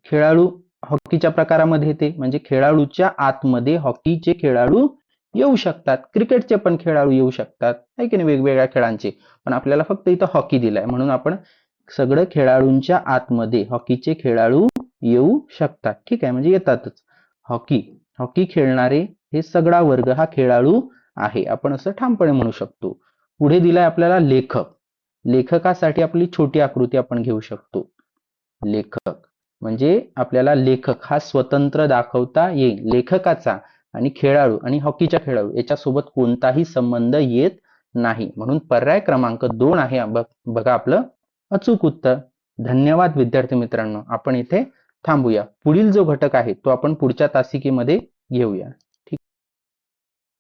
खेळाडू हॉकीच्या प्रकारामध्ये येते, म्हणजे खेळाडूच्या आतमध्ये हॉकीचे खेळाडू येऊ शकतात, क्रिकेटचे पण खेळाडू येऊ शकतात, आहे की नाही, वेगवेगळ्या खेळांचे. पण आपल्याला फक्त इथं हॉकी दिलाय म्हणून आपण सगळं खेळाडूंच्या आतमध्ये हॉकीचे खेळाडू येऊ शकतात. ठीक आहे, म्हणजे येतातच. हॉकी, हॉकी खेळणारे हे सगळा वर्ग हा खेळाडू आहे, आपण असं ठामपणे म्हणू शकतो. पुढे दिलाय आपल्याला लेखक. लेखकासाठी आपली छोटी आकृती आपण घेऊ शकतो. लेखक म्हणजे आपल्याला लेखक हा स्वतंत्र दाखवता येईल. लेखकाचा आणि खेळाडू आणि हॉकीच्या खेळाडू याच्यासोबत कोणताही संबंध येत नाही, म्हणून पर्याय क्रमांक 2 आहे बघा आपलं अचूक उत्तर. धन्यवाद विद्यार्थी मित्रांनो, आपण इथे थांबूया. पुढील जो घटक आहे तो आपण पुढच्या तासिकेमध्ये घेऊया.